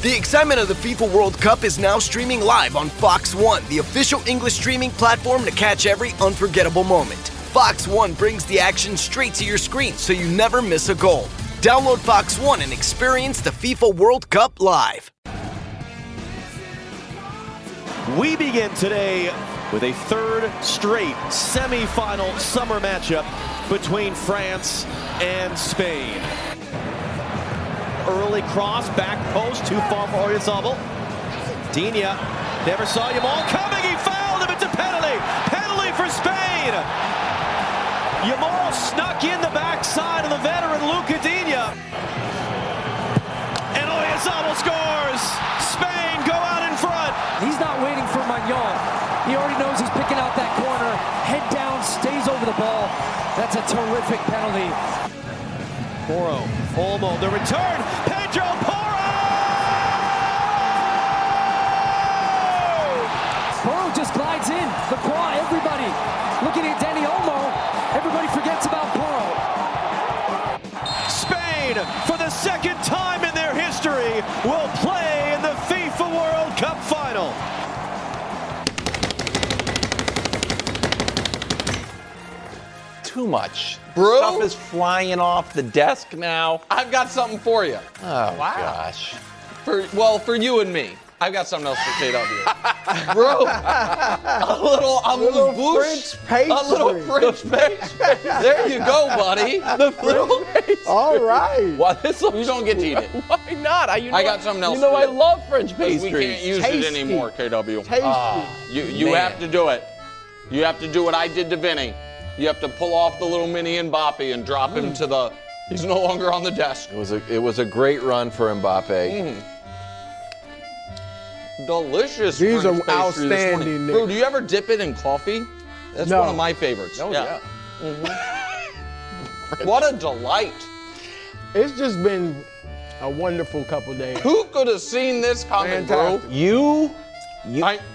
The excitement of the FIFA World Cup is now streaming live on Fox One, the official English streaming platform to catch every unforgettable moment. Fox One brings the action straight to your screen so you never miss a goal. Download Fox One and experience the FIFA World Cup live. We begin today with a third straight semi-final summer matchup between France and Spain. Early cross, back post, too far for Oyarzabal. Digne never saw Yamal coming, he fouled him, it's a penalty! Penalty for Spain! Yamal snuck in the backside of the veteran Luca Digne. And Oyarzabal scores! Spain go out in front! He's not waiting for Magnon. He already knows he's picking out that corner. Head down, stays over the ball. That's a terrific penalty. Porro, Olmo, the return, Pedro Porro! Porro just glides in. The claw, everybody looking at Danny Olmo. Everybody forgets about Porro. Spain, for the second time in their history, will play in the FIFA World Cup final. Too much. Bro. Stuff is flying off the desk now. I've got something for you. Oh, gosh. For you and me. I've got something else for KW. Bro, a little French pastry. A little French pastry. There you go, buddy. The French pastry. All right. Well, this You don't get to eat it. Why not? I got something else You know for I you. love French pastries. We can't use it anymore, KW. Tasty. You have to do it. You have to do what I did to Vinny. You have to pull off the little mini Mbappé and drop him to the. He's no longer on the desk. It was a great run for Mbappé. Delicious. These French are pastry this morning. outstanding, Nick. Bro, do you ever dip it in coffee? That's No. one of my favorites. Oh, yeah. What a delight. It's just been a wonderful couple days. Who could have seen this coming, bro? Fantastic. You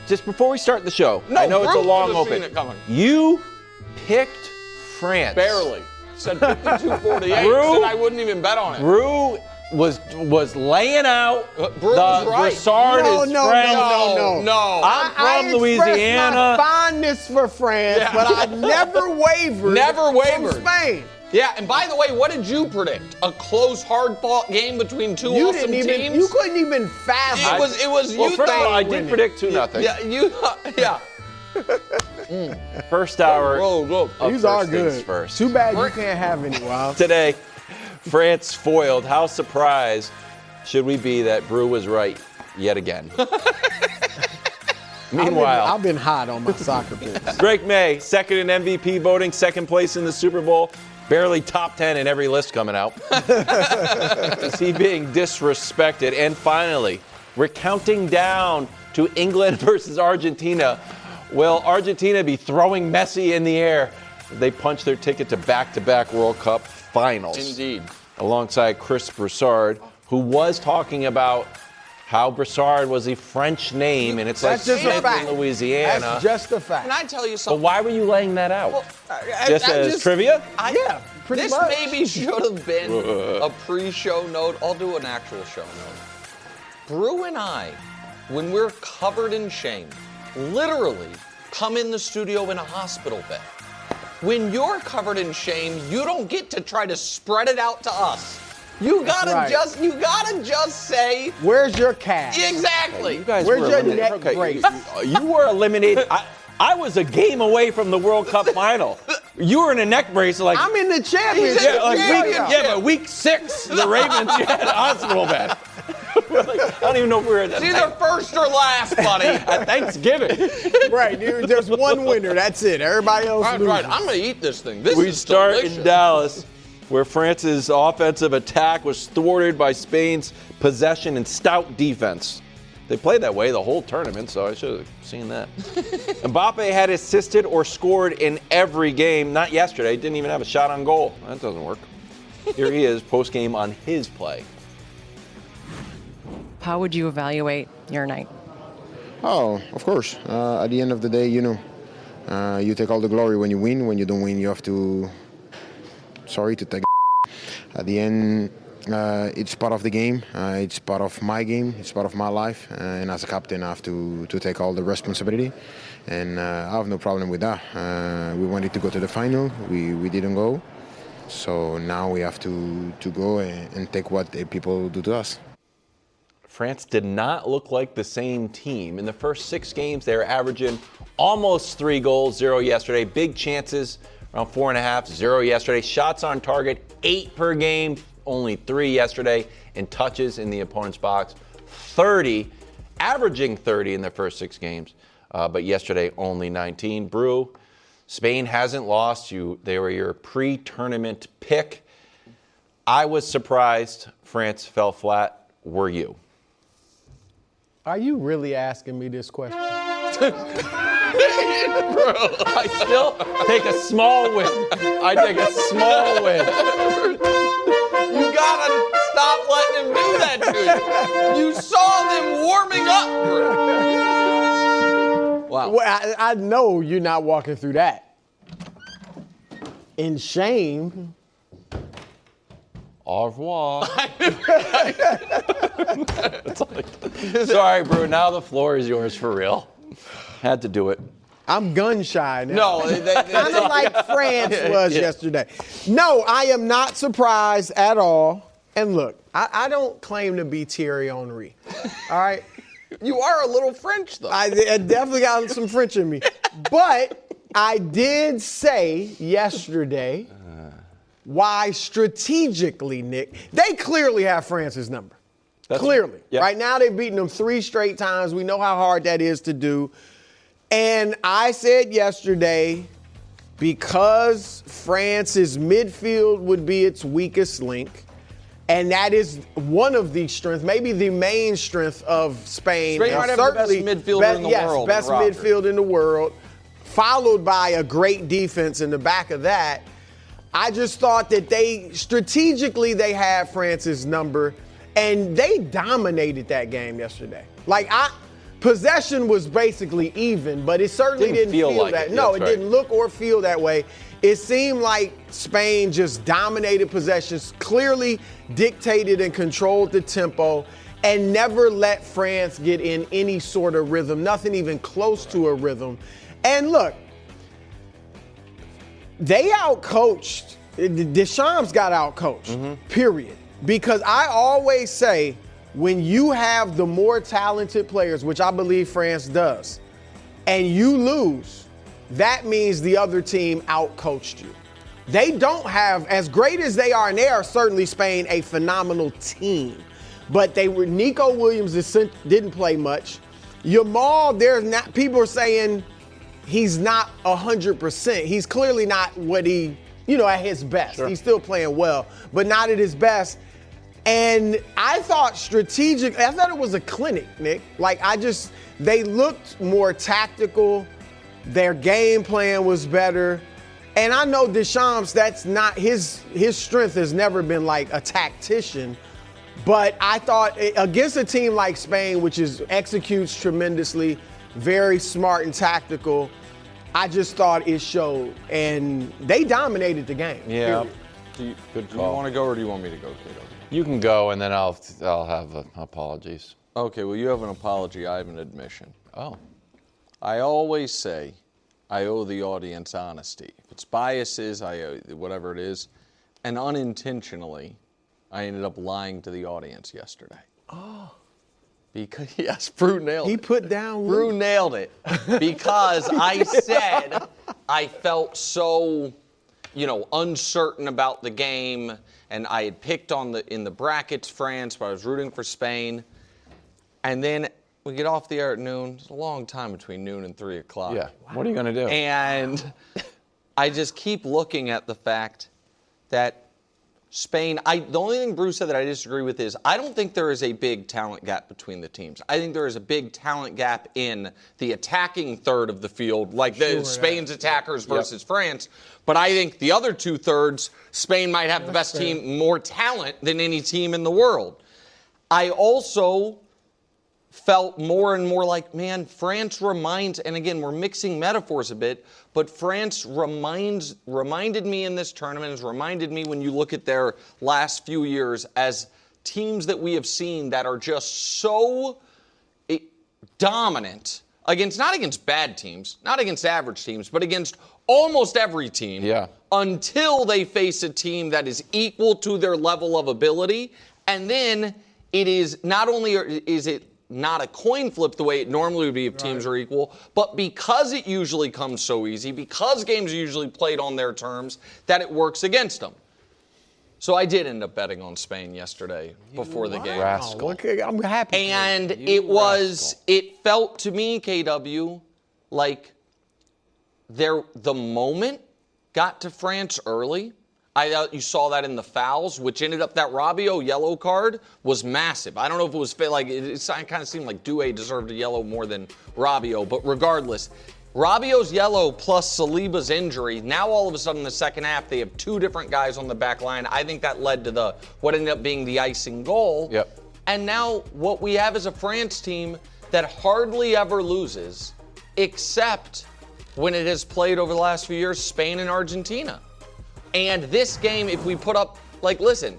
just before we start the show, No, I know it's a Brew long could have open. seen it coming. You picked France. Barely. Said 52-48. Brew- Said I wouldn't even bet on it. Brew was laying out. Brew was right. Broussard is French. No. I'm from I Louisiana. expressed my fondness for France, Yeah. but I never wavered. Never wavered. From Spain. Yeah, and by the way, what did you predict? A close, hard-fought game between two You awesome didn't even. teams? You couldn't even fathom. It was Well, you first of all, I thought. did predict 2-0. Yeah. First hour. Bro. These First are things good. first. Too bad you can't have any. Wow. Today, France foiled. How surprised should we be that Brew was right yet again? Meanwhile, I've been hot on my soccer picks. Drake Maye, second in MVP voting, second place in the Super Bowl, barely top 10 in every list coming out. Is he being disrespected? And finally, we're counting down to England versus Argentina. Will Argentina be throwing Messi in the air? They punch their ticket to back-to-back World Cup finals. Indeed. Alongside Chris Broussard, who was talking about how Broussard was a French name, and it's That's like just a Smith fact. in Louisiana. That's just a fact. Can I tell you But something? why were you laying that out? Well, just as trivia? Yeah, pretty This much. maybe should have been a pre-show note. I'll do an actual show note. Brew and I, when we're covered in shame, literally come in the studio in a hospital bed. When you're covered in shame, you don't get to try to spread it out to us. You gotta right. just say Where's your cast? exactly. You guys Where's were your eliminated. neck brace? You were eliminated. I was a game away from the World Cup final. You were in a neck brace like. I'm in the championship. Yeah, like week 6, the Ravens had a hospital bed. I don't even know if we were at It's either first or last, buddy. at Thanksgiving. Right, dude. There's one winner. That's it. Everybody else Right, loses. I'm gonna eat this thing. This We is start delicious. in Dallas, where France's offensive attack was thwarted by Spain's possession and stout defense. They played that way the whole tournament, so I should have seen that. Mbappé had assisted or scored in every game. Not yesterday. Didn't even have a shot on goal. That doesn't work. Here he is, post-game on his play. How would you evaluate your night? Oh, of course. At the end of the day, you take all the glory when you win. When you don't win, you have to. Sorry to take. At the end, it's part of the game. It's part of my game. It's part of my life. And as a captain, I have to take all the responsibility. And I have no problem with that. We wanted to go to the final. We didn't go. So now we have to go and take what the people do to us. France did not look like the same team. In the first 6 games, they were averaging almost 3 goals, 0 yesterday. Big chances, around 4.5, 0 yesterday. Shots on target, 8 per game, only 3 yesterday. And touches in the opponent's box, 30, averaging 30 in the first 6 games. But yesterday, only 19. Brew, Spain hasn't lost. They were your pre-tournament pick. I was surprised France fell flat. Were you? Are you really asking me this question? Bro, I still take a small win. I take a small win. You gotta stop letting him do that to you. You saw them warming up, bro. Wow. Well, I know you're not walking through that. In shame. Au revoir. Sorry, Brew. Now the floor is yours for real. Had to do it. I'm gun shy now. No, Kind of like France was yesterday. No, I am not surprised at all. And look, I don't claim to be Thierry Henry. All right? you are a little French, though. I definitely got some French in me. But I did say yesterday why strategically, Nick, they clearly have France's number. Clearly. Yep. Right now they've beaten them 3 straight times. We know how hard that is to do. And I said yesterday, because France's midfield would be its weakest link, and that is one of the strengths, maybe the main strength of Spain. Spain might have the best midfielder in the world. Yes, best midfield in the world, followed by a great defense in the back of that. I just thought that strategically they had France's number, and they dominated that game yesterday. Possession was basically even, but it certainly didn't feel like that. it. No, That's it didn't look or feel that way. It seemed like Spain just dominated possessions, clearly dictated and controlled the tempo, and never let France get in any sort of rhythm, nothing even close to a rhythm. And look, they outcoached. Deschamps got outcoached, period. Because I always say, when you have the more talented players, which I believe France does, and you lose, that means the other team outcoached you. They don't have, as great as they are, and they are certainly Spain, a phenomenal team. But Nico Williams didn't play much. Yamal, people are saying he's not 100%. He's clearly not what at his best. Sure. He's still playing well, but not at his best. And I thought I thought it was a clinic, Nick. They looked more tactical. Their game plan was better. And I know Deschamps, that's not his strength has never been like a tactician. But I thought against a team like Spain, which executes tremendously, very smart and tactical, I just thought it showed. And they dominated the game. Yeah. Good call. Do you want to go or do you want me to go, Cato? You can go, and then I'll have apologies. Okay, well, you have an apology. I have an admission. Oh. I always say I owe the audience honesty. If it's biases, I owe whatever it is. And unintentionally, I ended up lying to the audience yesterday. Oh. Because, yes, Brew nailed it. He put down Brew nailed it. Because I said I felt so, uncertain about the game. And I had picked in the brackets France, but I was rooting for Spain. And then we get off the air at noon. It's a long time between noon and 3 o'clock. Yeah. Wow. What are you going to do? And I just keep looking at the fact that Spain, the only thing Bruce said that I disagree with is I don't think there is a big talent gap between the teams. I think there is a big talent gap in the attacking third of the field, Spain's attackers versus France. But I think the other 2/3, Spain might have the best team, more talent than any team in the world. I also felt more and more like, man, France reminds, and again, we're mixing metaphors a bit, but France reminded me in this tournament, has reminded me when you look at their last few years as teams that we have seen that are just so dominant not against bad teams, not against average teams, but against almost every team. Yeah. Until they face a team that is equal to their level of ability. And then it is not only is it not a coin flip the way it normally would be if teams are equal, but because it usually comes so easy, because games are usually played on their terms, that it works against them. So I did end up betting on Spain yesterday before the game. Rascal. Okay, I'm happy. And it felt to me, KW, like the moment got to France early. You saw that in the fouls, which ended up that Rabiot yellow card was massive. I don't know if it was it kind of seemed like Doué deserved a yellow more than Rabiot, but regardless, Rabiot's yellow plus Saliba's injury. Now all of a sudden in the second half they have two different guys on the back line. I think that led to what ended up being the icing goal. Yep. And now what we have is a France team that hardly ever loses, except when it has played over the last few years, Spain and Argentina. And this game, if we put up, listen,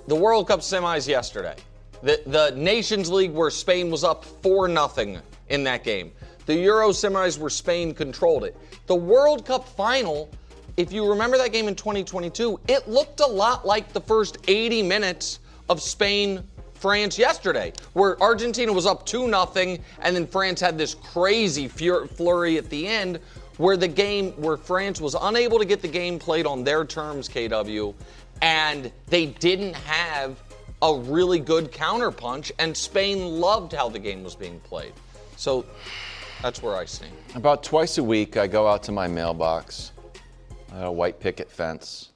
the World Cup semis yesterday, the Nations League where Spain was up 4-0 in that game. The Euro semis where Spain controlled it. The World Cup final, if you remember that game in 2022, it looked a lot like the first 80 minutes of Spain-France yesterday, where Argentina was up 2-0, and then France had this crazy flurry at the end, where France was unable to get the game played on their terms, KW, and they didn't have a really good counterpunch, and Spain loved how the game was being played. So that's where I stand. About twice a week, I go out to my mailbox. I have a white picket fence.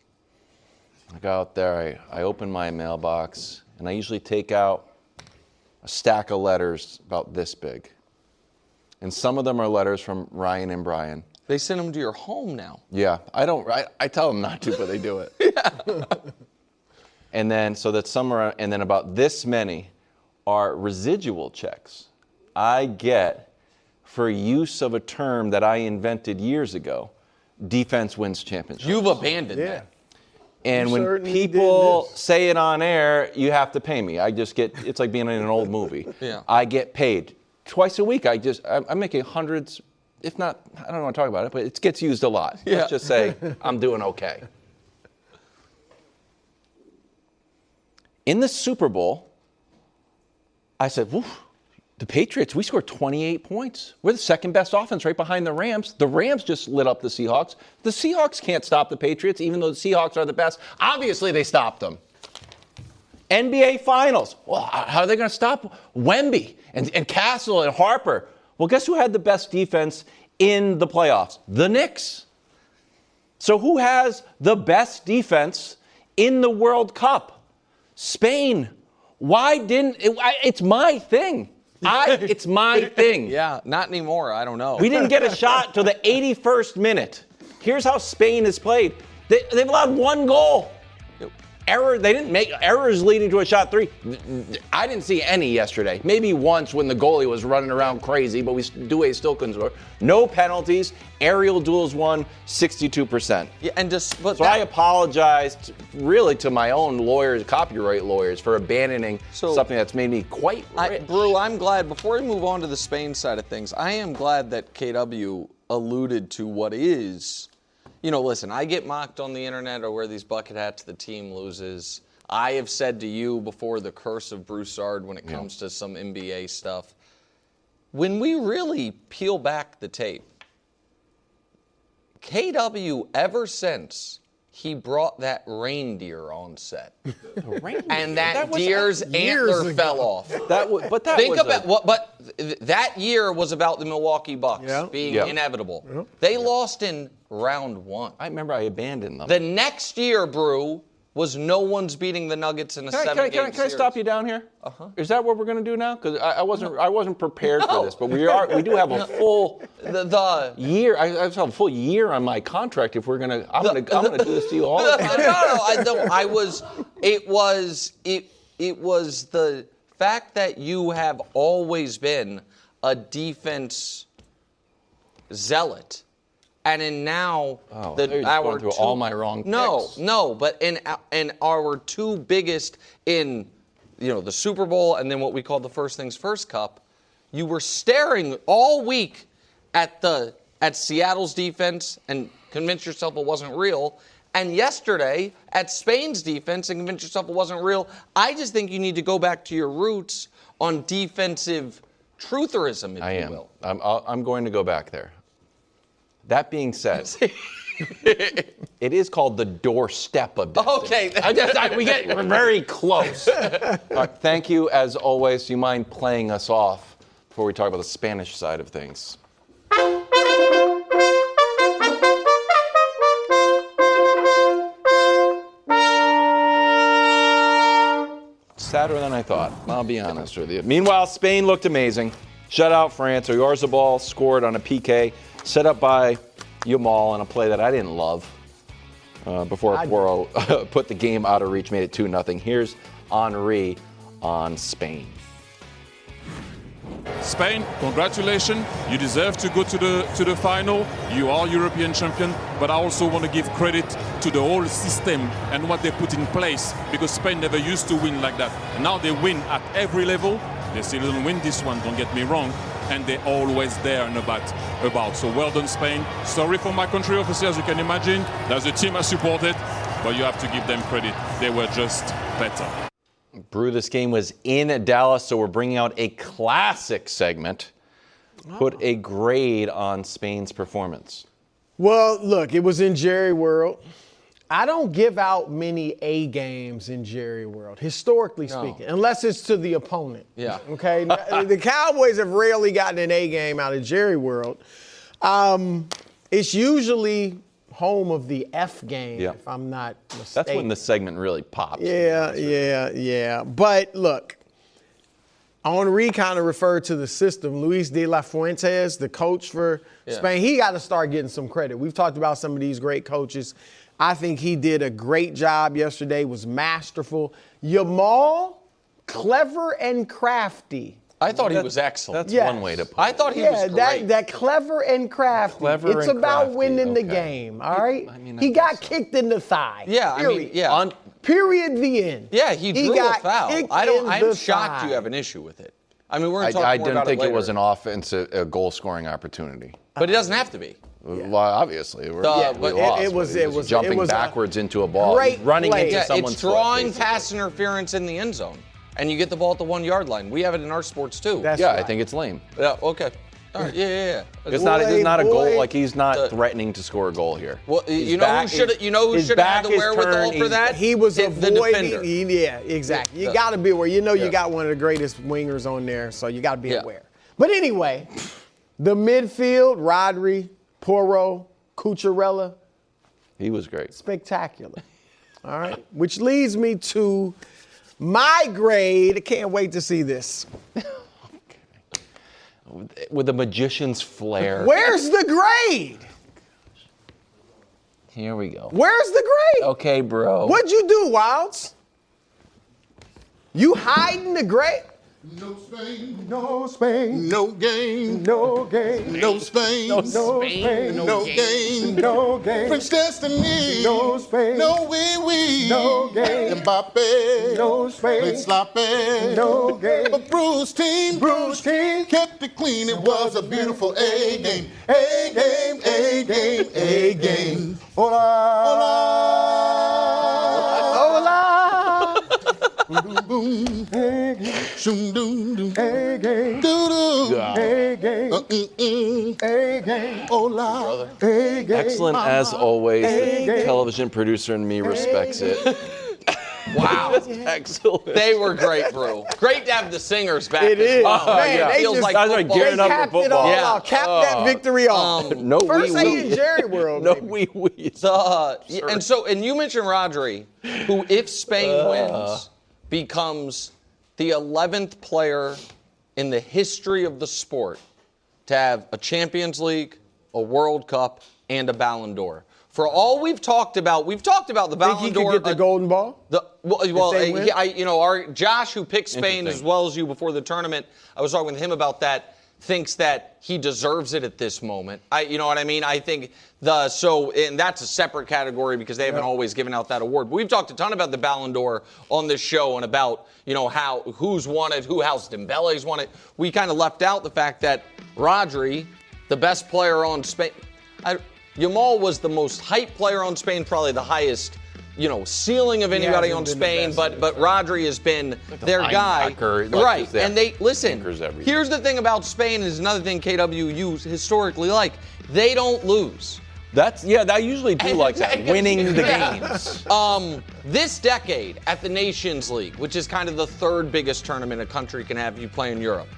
I go out there, I open my mailbox, and I usually take out a stack of letters about this big. And some of them are letters from Ryan and Brian. They send them to your home now. Yeah, I tell them not to, but they do it. Yeah. And then, and then about this many are residual checks I get for use of a term that I invented years ago. Defense wins championships. You've abandoned that. And when people say it on air, you have to pay me. It's like being in an old movie. Yeah. I get paid. Twice a week, I'm making hundreds, if not, I don't want to talk about it, but it gets used a lot. Yeah. Let's just say I'm doing okay. In the Super Bowl, I said, woof, the Patriots, we scored 28 points. We're the second best offense right behind the Rams. The Rams just lit up the Seahawks. The Seahawks can't stop the Patriots, even though the Seahawks are the best. Obviously, they stopped them. NBA Finals. Well, how are they going to stop Wemby and Castle and Harper? Well, guess who had the best defense in the playoffs? The Knicks. So who has the best defense in the World Cup? Spain. Why didn't it's my thing. It's my thing. Yeah, not anymore. I don't know. We didn't get a shot till the 81st minute. Here's how Spain has played. They've allowed one goal. They didn't make errors leading to a shot three. I didn't see any yesterday. Maybe once when the goalie was running around crazy, but Doué still couldn't score. No penalties. Aerial duels won 62%. Yeah, I apologized really to my own lawyers, copyright lawyers, for abandoning something that's made me quite rich. Brew, I'm glad, before we move on to the Spain side of things, I am glad that KW alluded to what is. Listen, I get mocked on the internet or wear these bucket hats, the team loses. I have said to you before the curse of Broussard when it comes to some NBA stuff. When we really peel back the tape, KW, ever since he brought that reindeer on set, and that deer's antler fell off. But that year was about the Milwaukee Bucks being inevitable. Yep. They lost in round one. I remember I abandoned them. The next year, Brew, was no one's beating the Nuggets in a 7-game series. Can I stop you down here? Is that what we're going to do now? Because I wasn't prepared for this, but we do have a full year. I have a full year on my contract. If we're gonna, I'm gonna do this to you all. No. It was the fact that you have always been a defense zealot, and in now going through all my wrong picks. No, but in our two biggest in the Super Bowl and then what we call the First Things First Cup, you were staring all week at Seattle's defense and convinced yourself it wasn't real. And yesterday at Spain's defense and convince yourself it wasn't real. I just think you need to go back to your roots on defensive trutherism, if you will. I'm going to go back there. That being said, it is called the doorstep of destiny. Okay. We get very close. Thank you, as always. Do you mind playing us off before we talk about the Spanish side of things? Sadder than I thought, I'll be honest with you. Meanwhile, Spain looked amazing. Shut out France. Oyarzabal scored on a PK set up by Yamal on a play that I didn't love before Poro put the game out of reach, made it 2-0. Here's Henry on Spain. Spain, congratulations. You deserve to go to the final. You are European champion, but I also want to give credit to the whole system and what they put in place, because Spain never used to win like that. And now they win at every level. They still didn't win this one, don't get me wrong, and they're always there and about. So well done, Spain. Sorry for my country, obviously, as you can imagine. That's the team I supported, but you have to give them credit. They were just better. Brew, this game was in Dallas, so we're bringing out a classic segment. Put a grade on Spain's performance. Well, look, it was in Jerry World. I don't give out many A games in Jerry World, historically speaking, unless it's to the opponent. Yeah. Okay? The Cowboys have rarely gotten an A game out of Jerry World. It's usually home of the F game, if I'm not mistaken. That's when the segment really pops. Yeah. But look, Henry kind of referred to the system. Luis de la Fuentes, the coach for Spain, he got to start getting some credit. We've talked about some of these great coaches. I think he did a great job yesterday, was masterful. Yamal, clever and crafty. I thought he was excellent. That's one way to put it. I thought he was great. That clever and crafty. It's about winning the game, all right? He got kicked in the thigh. Yeah, period. Period, the end. Yeah, he drew a foul. I'm shocked thigh. you have an issue with it. I mean, we're going to talk I more didn't about think it it later. was an offensive, a goal-scoring opportunity. But it doesn't have to be. Well, obviously, we but lost. It was jumping backwards into a ball, great running play. into someone's it's drawing foot, pass interference in the end zone, and you get the ball at the 1 yard line. We have it in our sports too. That's right. right. I think it's lame. Yeah. Okay. All right. Yeah. It's not a goal. Like, he's not threatening to score a goal here. Well, you know who should have had the wherewithal for that? He was the avoiding. defender. Yeah, exactly. You got to be aware. You got one of the greatest wingers on there, so you got to be aware. But anyway, the midfield: Rodri, Poro, Cucurella. He was great. Spectacular. All right. Which leads me to my grade. I can't wait to see this. With the magician's flair. Where's the grade? Here we go. Where's the grade? Okay, bro. What'd you do, Wilds? You hiding the grade? No Spain. No Spain. No game. No game. No Spain. No Spain. No game. No game. French destiny. No Spain. No wee. No game. Mbappé. No Spain. Played sloppy. No game. But Bruce team kept it clean. It was a beautiful A game. A game. A game. A game. Hola. Boom boom. Hey game. Shoom doom doom. Hey game. Doo doo. Hey game. Hey game. Hola. Hey game. Excellent as always. Hey, The game. television producer in me respects it. Wow. Excellent. They were great, bro. Great to have the singers back. It as is. well. Man, yeah. they Feels just like Guys are football. gearing they up for capped it football. all Yeah. off. Capped that victory off. No First wee in Jerry World. No baby. wee. And you mentioned Rodri, who, if Spain wins, becomes the 11th player in the history of the sport to have a Champions League, a World Cup, and a Ballon d'Or. For all we've talked about the Ballon Think he d'Or. could get the Golden Ball? Our Josh, who picked Spain as well as you before the tournament, I was talking with him about that, thinks that he deserves it at this moment. You know what I mean? I think and that's a separate category because they haven't always given out that award. But we've talked a ton about the Ballon d'Or on this show and about, who's won it, how's Dembele's won it. We kind of left out the fact that Rodri, the best player on Spain, Yamal was the most hyped player on Spain, probably the highest, ceiling of anybody on Spain, but Rodri has been their guy. Right. And here's the thing about Spain is another thing KWU historically like. They don't lose. I usually do like that, winning the games. This decade at the Nations League, which is kind of the third biggest tournament a country can have if you play in Europe,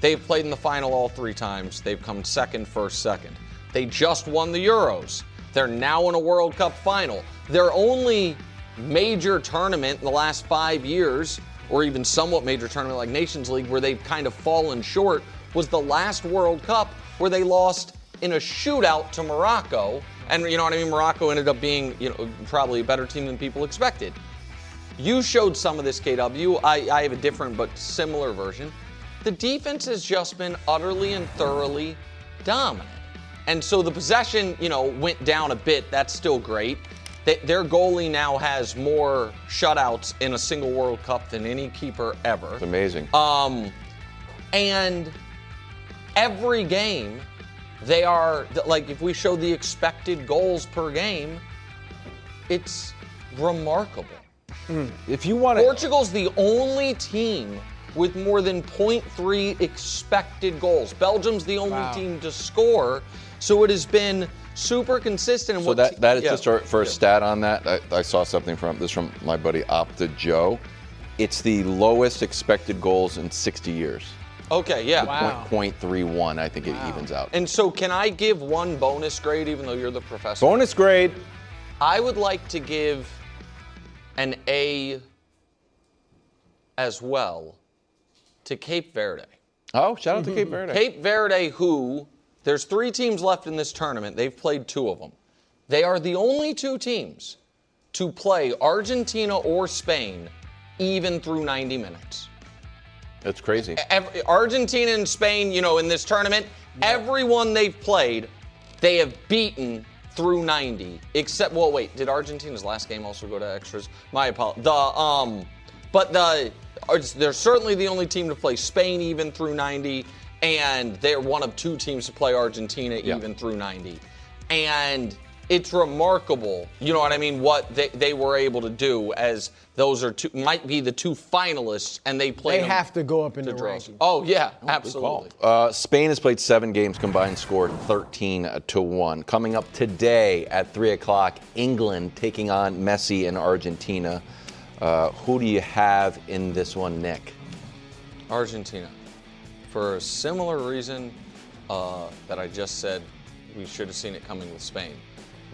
they've played in the final all 3 times. They've come second, first, second. They just won the Euros. They're now in a World Cup final. Their only major tournament in the last 5 years, or even somewhat major tournament like Nations League, where they've kind of fallen short, was the last World Cup where they lost in a shootout to Morocco. And Morocco ended up being, probably a better team than people expected. You showed some of this, KW. I have a different but similar version. The defense has just been utterly and thoroughly dominant. And so the possession, went down a bit. That's still great. Their goalie now has more shutouts in a single World Cup than any keeper ever. It's amazing. And every game, they are, if we show the expected goals per game, it's remarkable. If you want Portugal's the only team with more than 0.3 expected goals. Belgium's the only team to score. So it has been super consistent. So that is just for a stat on that. I saw something from my buddy Opta Joe. It's the lowest expected goals in 60 years. Okay, yeah. Wow. 0.31, I think it evens out. And so can I give one bonus grade even though you're the professor? Bonus grade. I would like to give an A as well to Cape Verde. Oh, shout out to Cape Verde. Cape Verde, there's 3 teams left in this tournament. They've played 2 of them. They are the only 2 teams to play Argentina or Spain even through 90 minutes. That's crazy. Argentina and Spain, in this tournament, everyone they've played, they have beaten through 90. Except, did Argentina's last game also go to extras? My apologies. They're certainly the only team to play Spain even through 90, and they're one of 2 teams to play Argentina even through 90. And it's remarkable, what they were able to do, as those might be the 2 finalists, and they have to go up in the ranking. Oh, yeah, absolutely. Spain has played 7 games, combined score 13-1. Coming up today at 3 o'clock, England taking on Messi and Argentina. Who do you have in this one, Nick? Argentina. For a similar reason that I just said we should have seen it coming with Spain.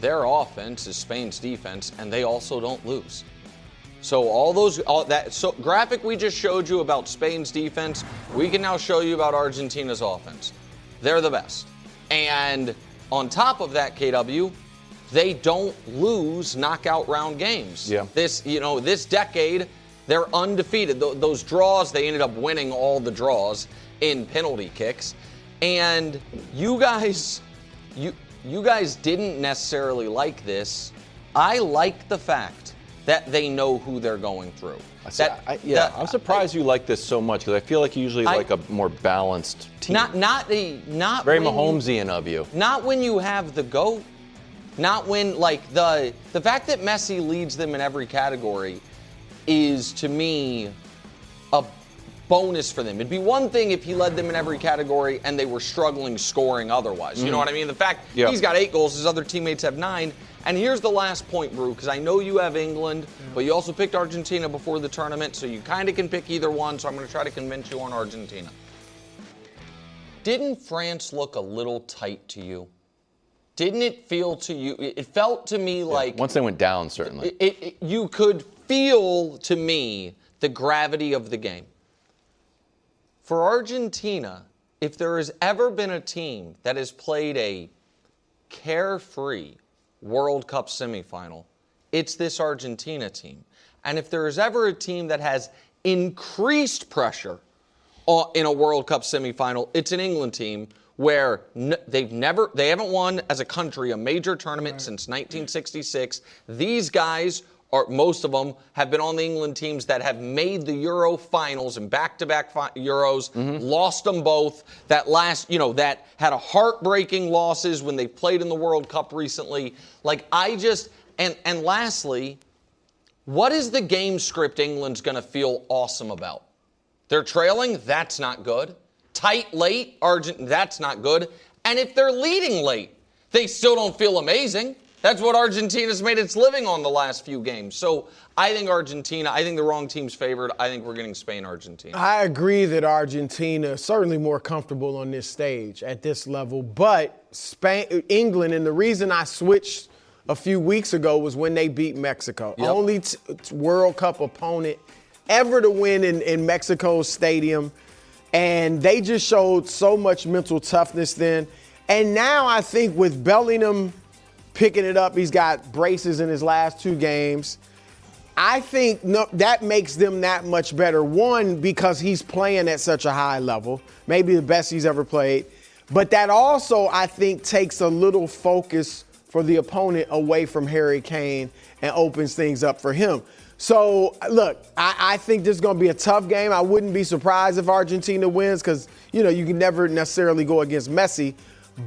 Their offense is Spain's defense, and they also don't lose. So that graphic we just showed you about Spain's defense, we can now show you about Argentina's offense. They're the best. And on top of that, KW, they don't lose knockout round games. Yeah. This decade, they're undefeated. Those draws, they ended up winning all the draws in penalty kicks. And you guys didn't necessarily like this. I like the fact that they know who they're going through. I'm surprised you like this so much, because I feel like you usually like a more balanced team. Not very Mahomesian of you. Not when you have the GOAT. Not when, the fact that Messi leads them in every category is, to me, a bonus for them. It'd be one thing if he led them in every category and they were struggling scoring otherwise. You know what I mean? The fact he's got 8 goals, his other teammates have 9. And here's the last point, Brew, because I know you have England, but you also picked Argentina before the tournament, so you kind of can pick either one, so I'm going to try to convince you on Argentina. Didn't France look a little tight to you? Didn't it feel to you? It felt to me like... Once they went down, certainly. You could feel, to me, the gravity of the game. For Argentina, if there has ever been a team that has played a carefree, World Cup semifinal, it's this Argentina team. And if there is ever a team that has increased pressure in a World Cup semifinal, it's an England team where they haven't won as a country a major tournament since 1966. These guys most of them have been on the England teams that have made the Euro finals and back-to-back Euros, lost them both. That had a heartbreaking losses when they played in the World Cup recently. And lastly, what is the game script England's going to feel awesome about? They're trailing, that's not good. Tight late, that's not good. And if they're leading late, they still don't feel amazing. That's what Argentina's made its living on the last few games. So I think the wrong team's favored. I think we're getting Spain-Argentina. I agree that Argentina is certainly more comfortable on this stage at this level. But England, and the reason I switched a few weeks ago was when they beat Mexico. Yep. Only World Cup opponent ever to win in Mexico's stadium. And they just showed so much mental toughness then. And now I think with Bellingham picking it up, he's got braces in his last 2 games. I think that makes them that much better. One, because he's playing at such a high level, maybe the best he's ever played. But that also, I think, takes a little focus for the opponent away from Harry Kane and opens things up for him. So, look, I think this is going to be a tough game. I wouldn't be surprised if Argentina wins because, you can never necessarily go against Messi.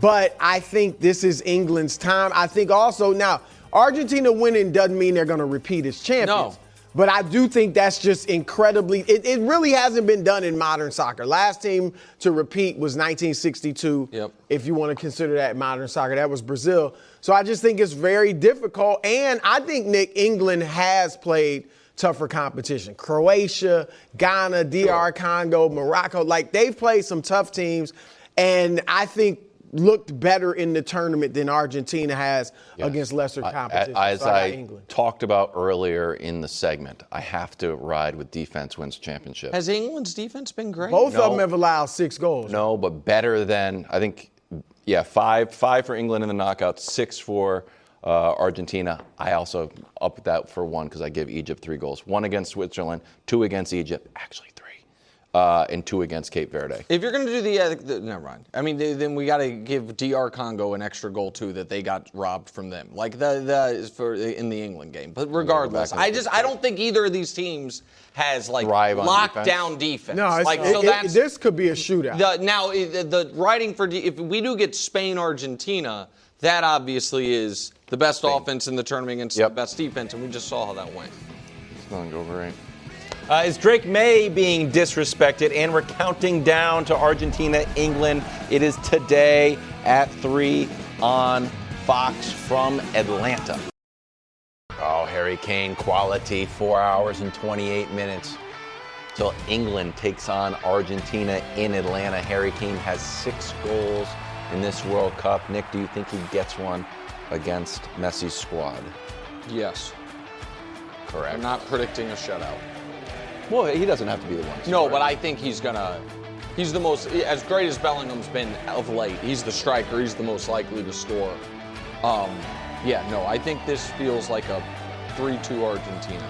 But I think this is England's time. I think also now, Argentina winning doesn't mean they're going to repeat as champions. No. But I do think that's just incredibly – it really hasn't been done in modern soccer. Last team to repeat was 1962, if you want to consider that modern soccer. That was Brazil. So I just think it's very difficult. And I think, Nick, England has played tougher competition. Croatia, Ghana, DR Congo, Morocco. They've played some tough teams. And I think – looked better in the tournament than Argentina has against lesser competition. As I talked about earlier in the segment, I have to ride with defense wins championship. Has England's defense been great? Both of them have allowed 6 goals. No, but better than, I think, 5 for England in the knockouts, 6 for Argentina. I also up that for 1 because I give Egypt 3 goals. 1 against Switzerland, 2 against Egypt, actually 3. And 2 against Cape Verde. If you're going to do never mind. I mean, then we got to give DR Congo an extra goal too that they got robbed from them, like in the England game. But regardless, I don't think either of these teams has lockdown defense. No, this could be a shootout. The writing for if we do get Spain-Argentina, that obviously is the best offense in the tournament against the best defense, and we just saw how that went. It's not going to go over right. Is Drake Maye being disrespected? And we're counting down to Argentina, England. It is today at 3 on Fox from Atlanta. Oh, Harry Kane quality, 4 hours and 28 minutes. So England takes on Argentina in Atlanta. Harry Kane has 6 goals in this World Cup. Nick, do you think he gets one against Messi's squad? Yes. Correct. I'm not predicting a shutout. Well, he doesn't have to be the one. No, but I think he's the most, as great as Bellingham's been of late, he's the striker, he's the most likely to score. I think this feels like a 3-2 Argentina.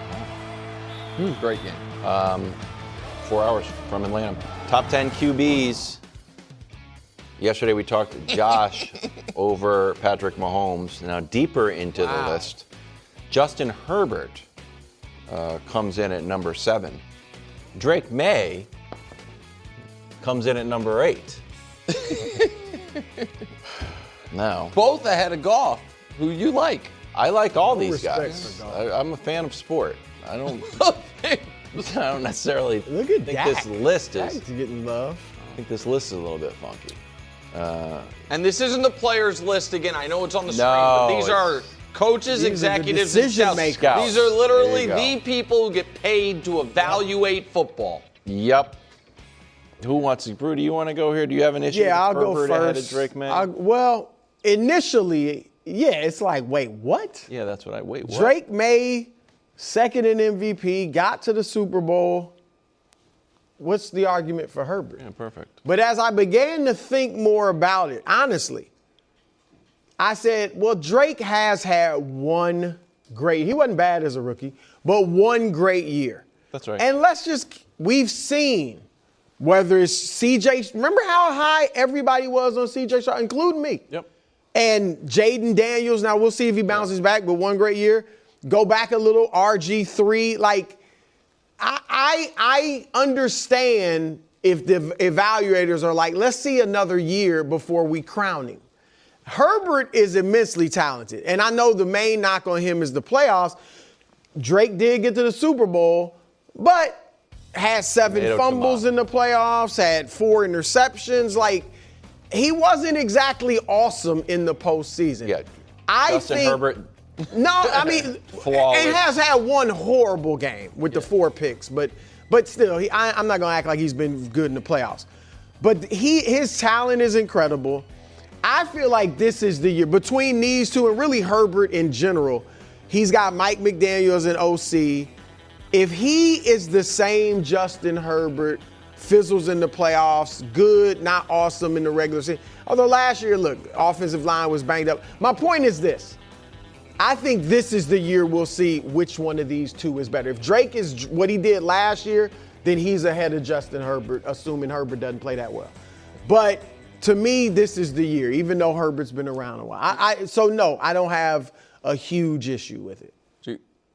Great game. 4 hours from Atlanta. Top 10 QBs. Yesterday we talked to Josh over Patrick Mahomes. Now deeper into the list, Justin Herbert comes in at number 7. Drake Maye comes in at number 8. Now, both ahead of Goff, who you like. I like all these guys. I'm a fan of sport. I don't necessarily think this list is getting love. I think this list is a little bit funky. And this isn't the players list again. I know it's on the screen, but these are coaches, executives, decision makers. These are literally the people who get paid to evaluate football. Yep. Who wants to? Brew, do you want to go here? Do you have an issue with I'll Herbert go ahead first. of Drake Maye? Well, initially, it's like, wait, what? Yeah, that's what wait, what? Drake Maye, second in MVP, got to the Super Bowl. What's the argument for Herbert? Yeah, perfect. But as I began to think more about it, honestly, I said, well, Drake has had one great, he wasn't bad as a rookie, but one great year. That's right. And we've seen, whether it's CJ, remember how high everybody was on CJ Stroud, including me? Yep. And Jaden Daniels, now we'll see if he bounces back, but one great year. Go back a little, RG3. Like, I understand if the evaluators are like, let's see another year before we crown him. Herbert is immensely talented, and I know the main knock on him is the playoffs. Drake did get to the Super Bowl, but had 7 fumbles in the playoffs, had 4 interceptions. Like, he wasn't exactly awesome in the postseason. Yeah, Justin Herbert. No, I mean, it has had one horrible game with the 4 picks, but still, I'm not going to act like he's been good in the playoffs. But his talent is incredible. I feel like this is the year between these two and really Herbert in general. He's got Mike McDaniel as an OC. If he is the same Justin Herbert, fizzles in the playoffs, good, not awesome in the regular season. Although last year, look, offensive line was banged up. My point is this. I think this is the year we'll see which one of these two is better. If Drake is what he did last year, then he's ahead of Justin Herbert, assuming Herbert doesn't play that well. But to me, this is the year, even though Herbert's been around a while. So, no, I don't have a huge issue with it.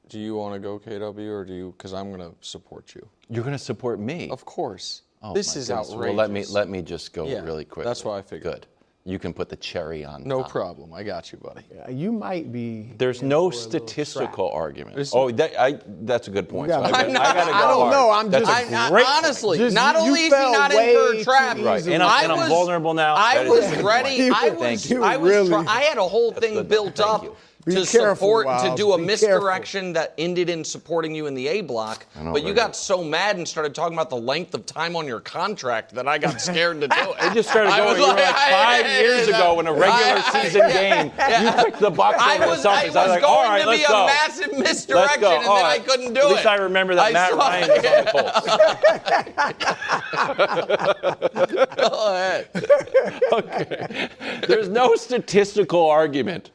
Do you want to go, KW, or do you? Because I'm going to support you. You're going to support me? Of course. Oh, this is goodness. outrageous. Well, let me just go really quick. That's what I figured. Good. You can put the cherry on. No problem. I got you, buddy. Yeah, you might be. There's no statistical argument. That's a good point. So I don't know. I'm just honestly, not only is he not in for a trap, right? And I'm vulnerable now. I was ready. I had a whole thing built up to support, to do a misdirection that ended in supporting you in the A block. But you got so mad and started talking about the length of time on your contract that I got scared to do it. It just started going. You were like 5 years ago in a regular season game. You picked the Bucs over the Celtics. I was like, all right, let's go. It was going to be a massive misdirection, and then I couldn't do it. At least I remember that Matt Ryan was on the Colts. Go ahead. Okay. There's no statistical argument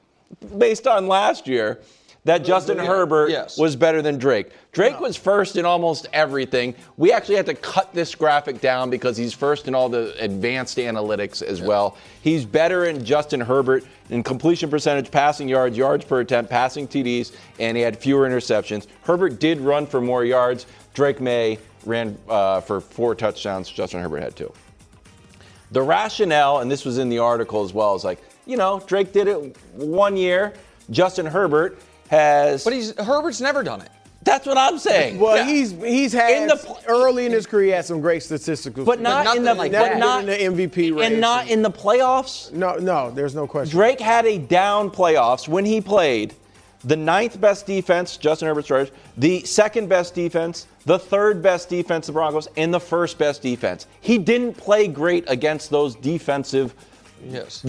based on last year that Justin Herbert was better than Drake. Drake was first in almost everything. We actually had to cut this graphic down because he's first in all the advanced analytics as well. He's better in Justin Herbert in completion percentage, passing yards, yards per attempt, passing TDs, and he had fewer interceptions. Herbert did run for more yards. Drake Maye ran for 4 touchdowns. Justin Herbert had 2. The rationale, and this was in the article as well, is like, Drake did it 1 year. Justin Herbert has. But Herbert's never done it. That's what I'm saying. Well, he's had early in his career he had some great statistical, but not in the MVP race, and not in the playoffs. No, there's no question. Drake had a down playoffs when he played. The 9th best defense, Justin Herbert started, the 2nd best defense, the 3rd best defense, the Broncos, and the 1st best defense. He didn't play great against those the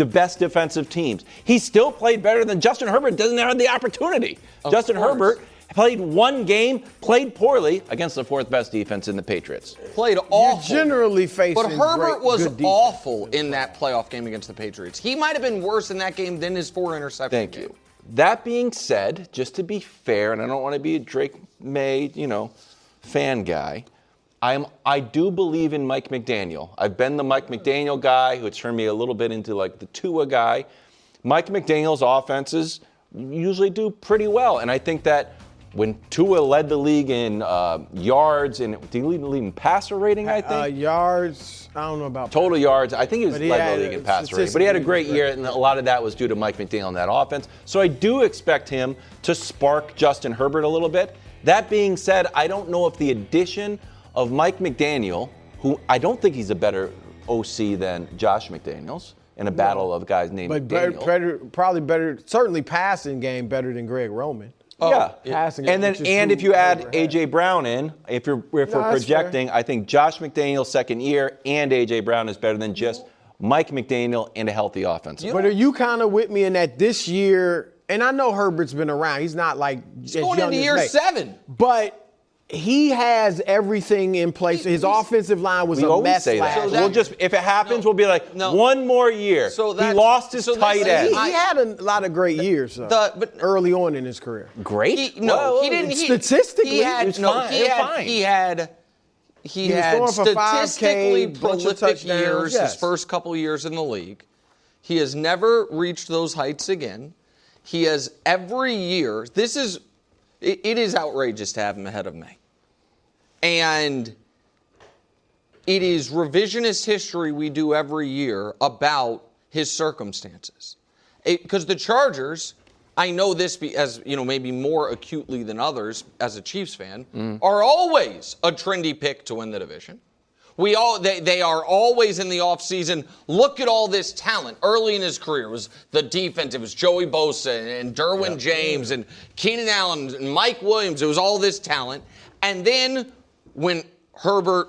best defensive teams. He still played better than Justin Herbert. Doesn't have the opportunity. Justin Herbert played 1 game, played poorly against the 4th best defense in the Patriots. Played awful. You're generally facing But Herbert was awful in that playoff game against the Patriots. He might have been worse in that game than his 4 interception Thank you. That being said, just to be fair, and I don't want to be a Drake Maye, fan guy, I do believe in Mike McDaniel. I've been the Mike McDaniel guy who turned me a little bit into like the Tua guy. Mike McDaniel's offenses usually do pretty well, and I think that when Tua led the league in yards, and did he lead the league in passer rating, I think? Yards, I don't know about total yards. I think he was led the league in passer rating. But he had a great year, and a lot of that was due to Mike McDaniel in that offense. So I do expect him to spark Justin Herbert a little bit. That being said, I don't know if the addition of Mike McDaniel, who I don't think he's a better OC than Josh McDaniels, in a battle of guys named McDaniel. Probably better, certainly passing game better than Greg Roman. Passing. And if you add A.J. Brown in, if we're projecting, I think Josh McDaniel's 2nd year and A.J. Brown is better than just Mike McDaniel and a healthy offense. But are you kind of with me in that this year, and I know Herbert's been around, he's not like he's going into year 7. But he has everything in place. His offensive line was We a always mess say last that. year. We'll just, if it happens, we'll be like, one more year. So he lost his tight end. He had a lot of great years but early on in his career. Great? He didn't. Statistically, he had, he had was throwing for 5K, statistically bunch of prolific touchdowns, years yes. his first couple years in the league. He has never reached those heights again. He has every year. It is outrageous to have him ahead of May. And it is revisionist history we do every year about his circumstances. Because the Chargers, I know this as maybe more acutely than others as a Chiefs fan, are always a trendy pick to win the division. They are always in the offseason. Look at all this talent. Early in his career, it was the defense. It was Joey Bosa and Derwin James and Keenan Allen and Mike Williams. It was all this talent. And then when Herbert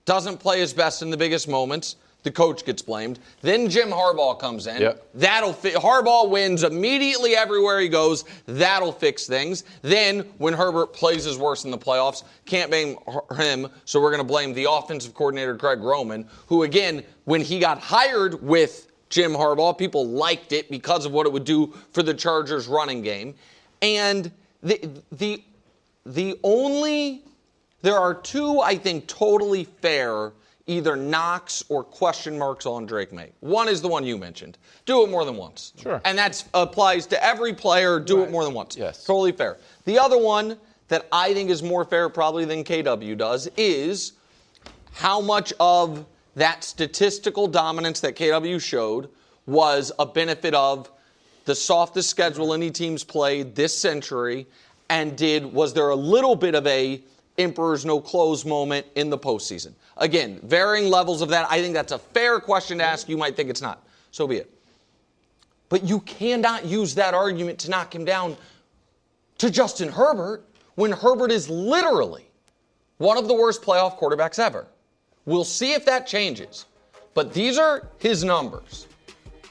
doesn't play his best in the biggest moments, the coach gets blamed. Then Jim Harbaugh comes in. Yep. Harbaugh wins immediately everywhere he goes. That'll fix things. Then when Herbert plays his worst in the playoffs, can't blame him, so we're going to blame the offensive coordinator, Greg Roman, who, again, when he got hired with Jim Harbaugh, people liked it because of what it would do for the Chargers' running game. And there are two, I think, totally fair either knocks or question marks on Drake Maye. One is the one you mentioned. Do it more than once. Sure. And that applies to every player. Do it more than once. Yes. Totally fair. The other one that I think is more fair probably than KW does is how much of that statistical dominance that KW showed was a benefit of the softest schedule any team's played this century, and was there a little bit of a Emperor's no clothes moment in the postseason? Again, varying levels of that. I think that's a fair question to ask. You might think it's not. So be it. But you cannot use that argument to knock him down to Justin Herbert when Herbert is literally one of the worst playoff quarterbacks ever. We'll see if that changes. But these are his numbers.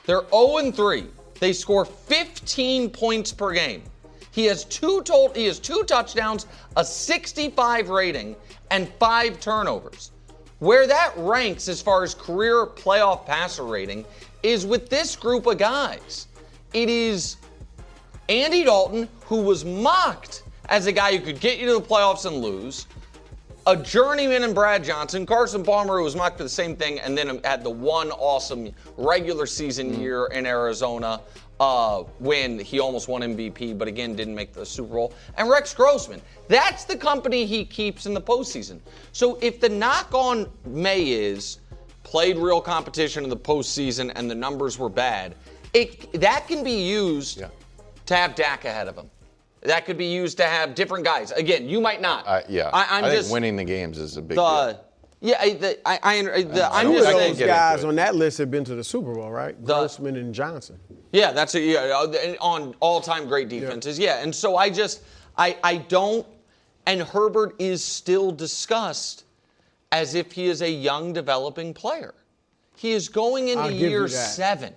They're 0-3. They score 15 points per game. He has two touchdowns, a 65 rating, and 5 turnovers. Where that ranks as far as career playoff passer rating is with this group of guys. It is Andy Dalton, who was mocked as a guy who could get you to the playoffs and lose, a journeyman in Brad Johnson, Carson Palmer, who was mocked for the same thing, and then had the one awesome regular season year in Arizona when he almost won MVP, but again didn't make the Super Bowl, and Rex Grossman. That's the company he keeps in the postseason. So if the knock on May is played real competition in the postseason and the numbers were bad, that can be used to have Dak ahead of him. That could be used to have different guys. Again, you might not. I think winning the games is a big deal. Yeah, I'm just saying. Those guys on that list have been to the Super Bowl, right? Grossman and Johnson. Yeah, that's on all-time great defenses. Yeah, and so I don't. And Herbert is still discussed as if he is a young, developing player. He is going into year 7.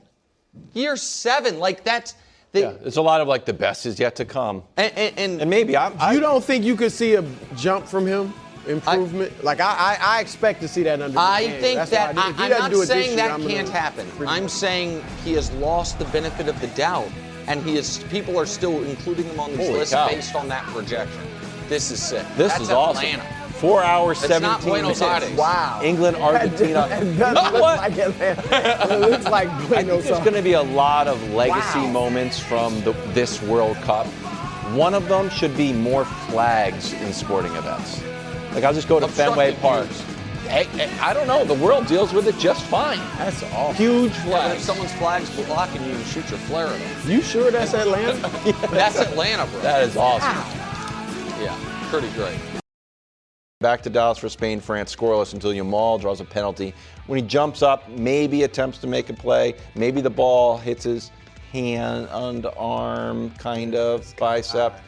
Year 7, like that's. It's a lot of like the best is yet to come. And maybe you don't think you could see a jump from him? Improvement? I expect to see that under I think that I'm not saying that can't happen. I'm saying he has lost the benefit of the doubt, and people are still including him on this list based on that projection. This is sick. This is awesome. Atlanta. 4 hours, It's 17 not Buenos minutes. Aires. Wow. England, Argentina. It doesn't look like Atlanta. It looks like I Buenos think there's Aires. going to be a lot of legacy moments from this World Cup. One of them should be more flags in sporting events. Like I'll just go to Fenway Park. I don't know. The world deals with it just fine. That's awesome. Huge If flags. someone's flag's blocking you, shoot your flare at them. You sure that's Atlanta? That's Atlanta, bro. That is awesome. Yeah, pretty great. Back to Dallas for Spain, France, scoreless until Yamal draws a penalty. When he jumps up, maybe attempts to make a play. Maybe the ball hits his hand, underarm, kind of, bicep,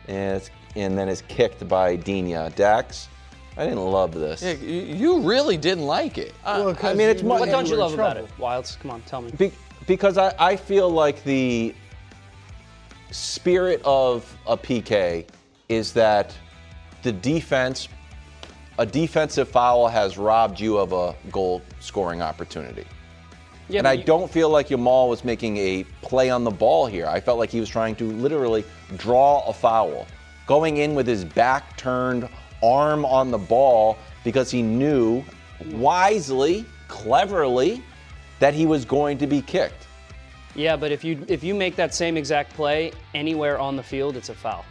and then is kicked by Digne. Dax, I didn't love this. Yeah, you really didn't like it. I mean, it's What don't you love about it, Wilds? Come on, tell me. Because I feel like the spirit of a PK is that the defense, a defensive foul has robbed you of a goal-scoring opportunity. Yeah, and I don't feel like Yamal was making a play on the ball here. I felt like he was trying to literally draw a foul, going in with his back turned, arm on the ball, because he knew wisely, cleverly, that he was going to be kicked. Yeah, but if you make that same exact play anywhere on the field, it's a foul.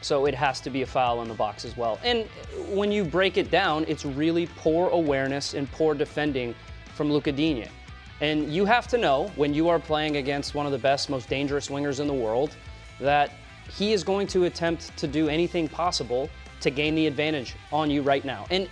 So it has to be a foul in the box as well. And when you break it down, it's really poor awareness and poor defending from Luka Digne. And you have to know, when you are playing against one of the best, most dangerous wingers in the world, that he is going to attempt to do anything possible to gain the advantage on you right now. And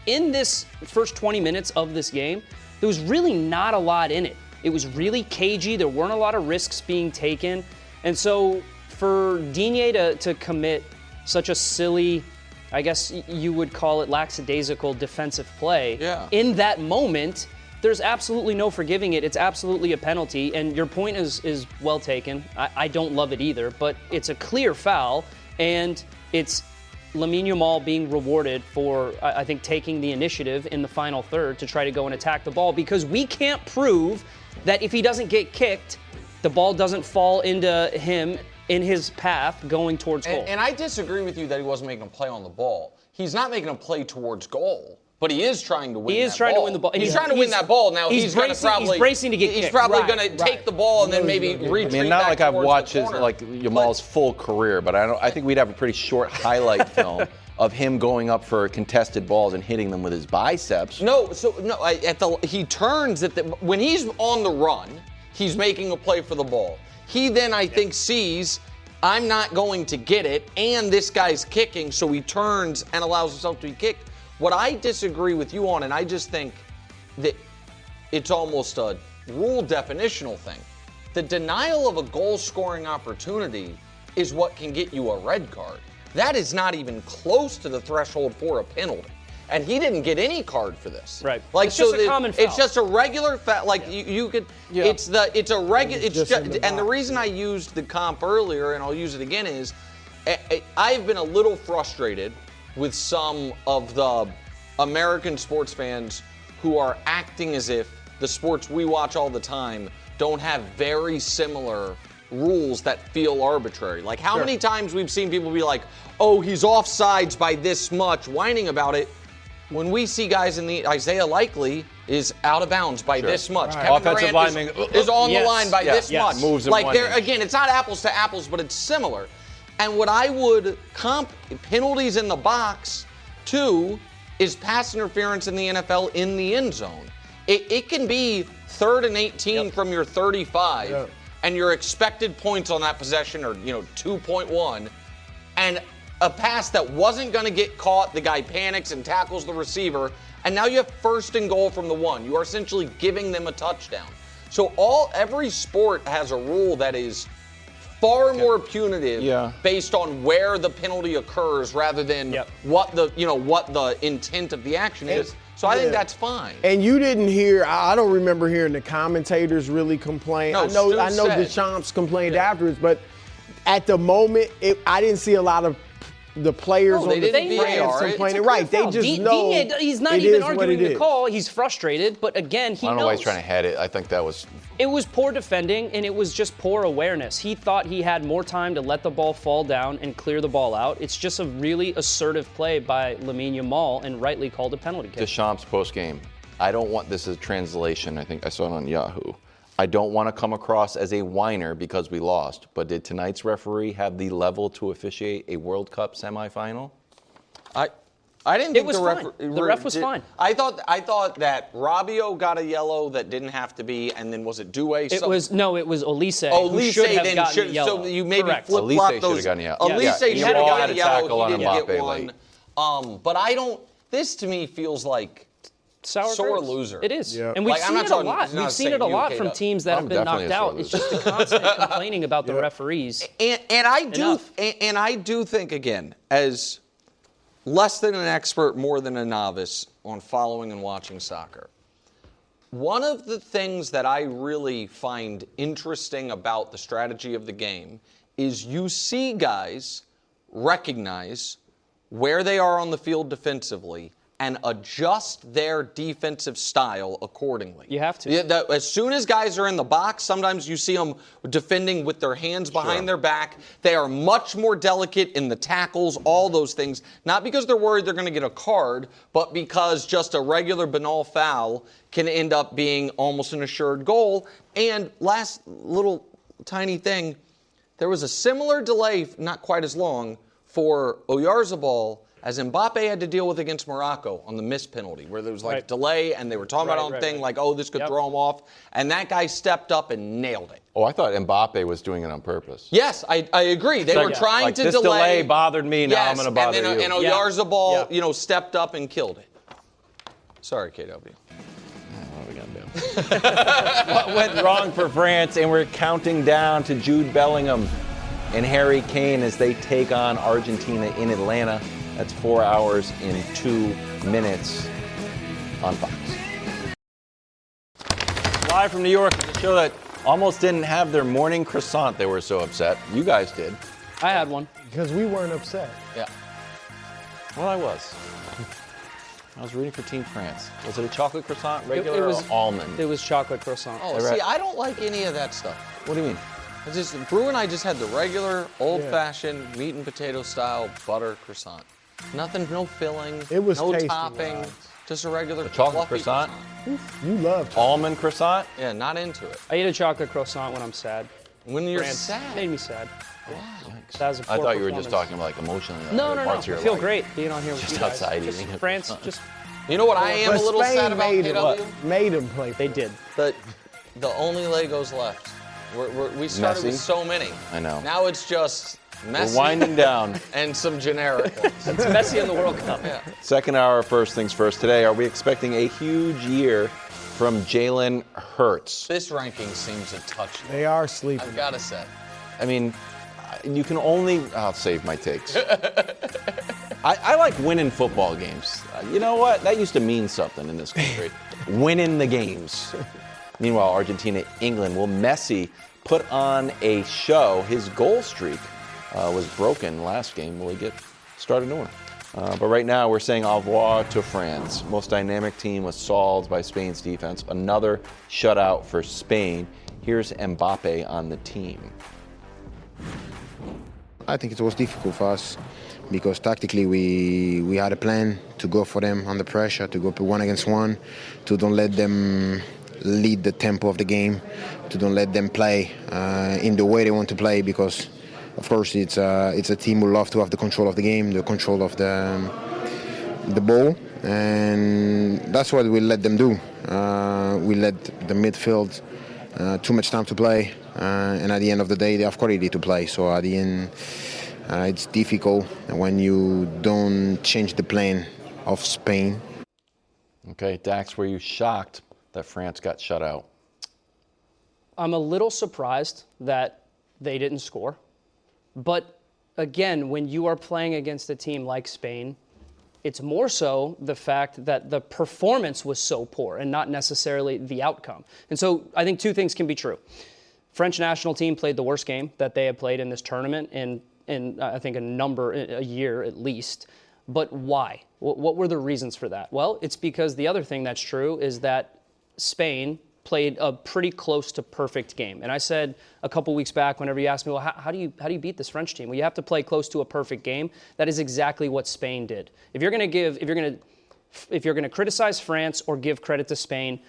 in this first 20 minutes of this game, there was really not a lot in it. It was really cagey. There weren't a lot of risks being taken. And so for Digne to commit such a silly, I guess you would call it lackadaisical defensive play in that moment, there's absolutely no forgiving it. It's absolutely a penalty, and your point is well taken. I don't love it either, but it's a clear foul, and it's Lamine Yamal being rewarded for, I think, taking the initiative in the final third to try to go and attack the ball, because we can't prove that if he doesn't get kicked, the ball doesn't fall into him in his path going towards goal. And I disagree with you that he wasn't making a play on the ball. He's not making a play towards goal. But he is trying to win. He is trying to win the ball. He's trying to win that ball. Now he's going to probably. He's bracing to get kicked. He's probably going to take the ball and then maybe retreat. I mean, not like I've watched his Yamal's full career, but I think we'd have a pretty short highlight film of him going up for contested balls and hitting them with his biceps. He turns when he's on the run, he's making a play for the ball. He then, I think, sees, I'm not going to get it, and this guy's kicking, so he turns and allows himself to be kicked. What I disagree with you on, and I just think that it's almost a rule definitional thing, the denial of a goal-scoring opportunity is what can get you a red card. That is not even close to the threshold for a penalty. And he didn't get any card for this. Right. Like, it's just a common foul. It's just a regular foul. Like you could. Yeah. It's a regular. It's just. And the reason I used the comp earlier, and I'll use it again, is I've been a little frustrated with some of the American sports fans who are acting as if the sports we watch all the time don't have very similar rules that feel arbitrary. Like how many times we've seen people be like, oh, he's offsides by this much, whining about it, when we see guys in the Isaiah Likely is out of bounds by this much. Right. Offensive lineman is on the line by this much. Moves like there again, it's not apples to apples, but it's similar. And what I would comp penalties in the box to is pass interference in the NFL in the end zone. It can be 3rd and 18 from your 35, and your expected points on that possession are 2.1, and a pass that wasn't going to get caught, the guy panics and tackles the receiver, and now you have 1st and goal from the 1. You are essentially giving them a touchdown. So every sport has a rule that is far more punitive based on where the penalty occurs rather than what the intent of the action is. So I think that's fine. And you didn't hear, I don't remember hearing the commentators really complain. No, I know Deschamps complained afterwards, but at the moment, I didn't see a lot of the players on the fans complaining. Right, they just know he's not even arguing the call. He's frustrated, but again, he knows. I don't know why he's trying to head it. I think that was... It was poor defending, and it was just poor awareness. He thought he had more time to let the ball fall down and clear the ball out. It's just a really assertive play by Lamine Yamal, and rightly called a penalty kick. Deschamps post-game. I don't want this as a translation. I think I saw it on Yahoo. I don't want to come across as a whiner because we lost, but did tonight's referee have the level to officiate a World Cup semifinal? I didn't think the ref was fine. I thought that Rabiot got a yellow that didn't have to be, and then was it Doué? It was Olise. Olise should have gotten yellow. So you maybe flip-flop Olise those. Should have gotten yellow. Olise should have gotten yellow. He didn't get get one. But I don't. This to me feels like sore loser. It is. And we've seen it a lot. We've seen it a lot from teams that have been knocked out. It's just the constant complaining about the referees. And I do think, again, as less than an expert, more than a novice on following and watching soccer, one of the things that I really find interesting about the strategy of the game is you see guys recognize where they are on the field defensively and adjust their defensive style accordingly. You have to. Yeah, as soon as guys are in the box, sometimes you see them defending with their hands behind their back. They are much more delicate in the tackles, all those things. Not because they're worried they're going to get a card, but because just a regular banal foul can end up being almost an assured goal. And last little tiny thing, there was a similar delay, not quite as long, for Oyarzabal as Mbappé had to deal with against Morocco on the missed penalty, where there was delay, and they were talking about this could throw him off, and that guy stepped up and nailed it. Oh, I thought Mbappé was doing it on purpose. Yes, I agree. They were trying to this delay bothered me. Now I'm going to bother you. And Oyarzabal, stepped up and killed it. Sorry, KW. What are we going to do? What went wrong for France? And we're counting down to Jude Bellingham and Harry Kane as they take on Argentina in Atlanta. That's 4 hours and 2 minutes on Fox. Live from New York, a show that almost didn't have their morning croissant. They were so upset. You guys did. I had one. Because we weren't upset. Yeah. Well, I was. I was rooting for Team France. Was it a chocolate croissant, regular or almond? It was chocolate croissant. Oh, see, I don't like any of that stuff. What do you mean? Brew and I just had the regular, old-fashioned, meat and potato style butter croissant. Nothing, no filling, It was no tasty, topping, Rob. just a regular chocolate croissant? You loved it. Almond croissant? Yeah, not into it. I eat a chocolate croissant when I'm sad. When you're France sad? made me sad. Wow. That was a I poor thought you were just performance. talking about emotionally. No. parts of I your feel life. great being on here with Just you guys. outside Just eating it. France, just You know what I am But a little Spain sad about, made him play. they did. The only Legos left. We started with Messi? so many. I know. Now it's just Messi. We're winding down. And some generic ones. It's Messi in the World Cup. Yeah. Second hour, first things first. Today, are we expecting a huge year from Jalen Hurts? This ranking seems a touch low. They are sleeping. I've got to say. I mean, you can only... I'll save my takes. I like winning football games. You know what? That used to mean something in this country. Winning the games. Meanwhile, Argentina, England. Will Messi put on a show? His goal streak was broken last game. Will he start a new one? But right now, we're saying au revoir to France. Most dynamic team was solved by Spain's defense. Another shutout for Spain. Here's Mbappé on the team. I think it was difficult for us because tactically we had a plan to go for them under pressure, to go 1-against-1, to don't let them lead the tempo of the game, to don't let them play in the way they want to play, because of course it's a team who love to have the control of the game, the control of the ball, and that's what we let them do. We let the midfield too much time to play, and at the end of the day they have quality to play, so at the end it's difficult when you don't change the plan of Spain. Okay, Dax, were you shocked that France got shut out? I'm a little surprised that they didn't score. But again, when you are playing against a team like Spain, it's more so the fact that the performance was so poor and not necessarily the outcome. And so I think two things can be true. French national team played the worst game that they have played in this tournament in I think a year at least. But why? What were the reasons for that? Well, it's because the other thing that's true is that Spain played a pretty close to perfect game. And I said a couple weeks back, whenever you asked me, well, how do you beat this French team? Well, you have to play close to a perfect game. That is exactly what Spain did. If you're going to criticize France or give credit to Spain,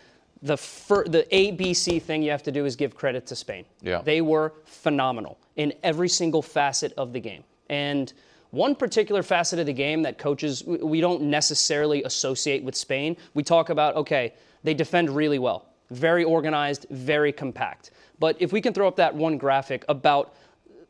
the ABC thing you have to do is give credit to Spain. Yeah. They were phenomenal in every single facet of the game. And one particular facet of the game that coaches, we don't necessarily associate with Spain. We talk about, okay, they defend really well. Very organized, very compact. But if we can throw up that one graphic about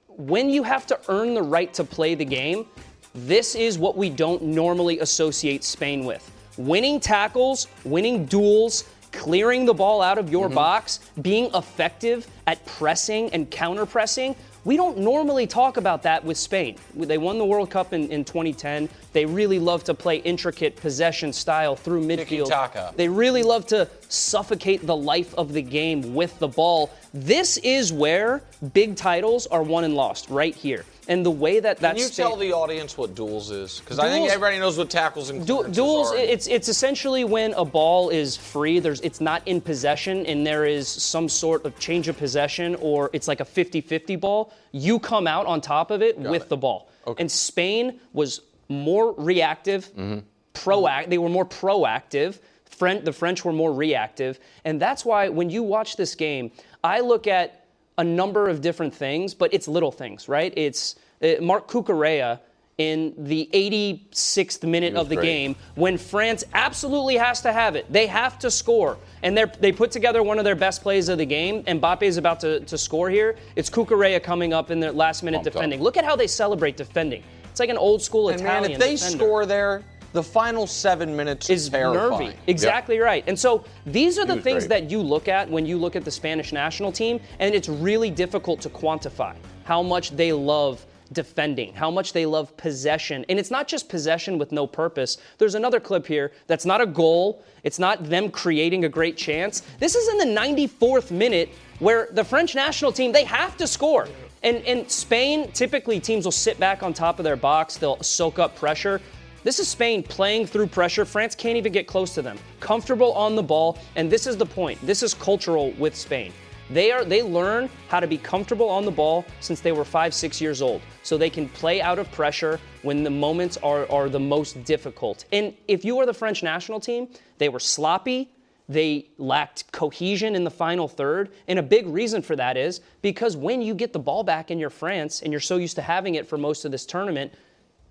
when you have to earn the right to play the game, this is what we don't normally associate Spain with. Winning tackles, winning duels, clearing the ball out of your box, being effective at pressing and counter-pressing. We don't normally talk about that with Spain. They won the World Cup in 2010. They really love to play intricate possession style through midfield. Tiki-taka. They really love to suffocate the life of the game with the ball. This is where big titles are won and lost, right here. And the way that Can you tell the audience what duels is? Because I think everybody knows what tackles and duels are. It's essentially when a ball is free. It's not in possession, and there is some sort of change of possession, or it's like a 50-50 ball. You come out on top of it with the ball. Okay. And Spain was more reactive, They were more proactive. The French were more reactive. And that's why when you watch this game, I look at a number of different things, but it's little things, right? It's Marc Cucurella in the 86th minute of the game when France absolutely has to have it. They have to score. And they put together one of their best plays of the game. Mbappé is about to score here. It's Cucurella coming up in the last minute defending. Look at how they celebrate defending. It's like an old school Italian man, if they defender. score there, the final 7 minutes is terrifying. Nervy. Exactly right. And so these are the things that you look at when you look at the Spanish national team, and it's really difficult to quantify how much they love defending, how much they love possession. And it's not just possession with no purpose. There's another clip here that's not a goal. It's not them creating a great chance. This is in the 94th minute where the French national team, they have to score. And Spain, typically teams will sit back on top of their box. They'll soak up pressure. This is Spain playing through pressure. France can't even get close to them. Comfortable on the ball, and this is the point. This is cultural with Spain. They learn how to be comfortable on the ball since they were 5-6 years old, so they can play out of pressure when the moments are the most difficult. And if you are the French national team, they were sloppy. They lacked cohesion in the final third, and a big reason for that is because when you get the ball back and you're France, and you're so used to having it for most of this tournament,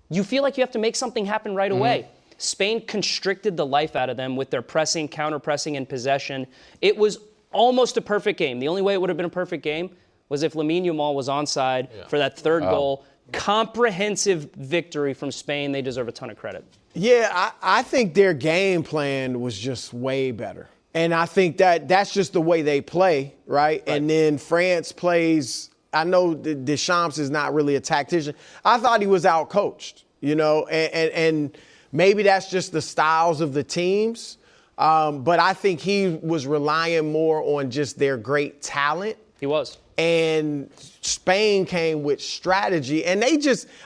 you feel like you have to make something happen right away. Spain constricted the life out of them with their pressing, counter-pressing, and possession. It was almost a perfect game. The only way it would have been a perfect game was if Lamine Yamal was onside for that third goal. Comprehensive victory from Spain. They deserve a ton of credit. Yeah, I think their game plan was just way better. And I think that's just the way they play, right? And then France plays. I know Deschamps is not really a tactician. I thought he was out-coached, and maybe that's just the styles of the teams. But I think he was relying more on just their great talent. He was. And Spain came with strategy. And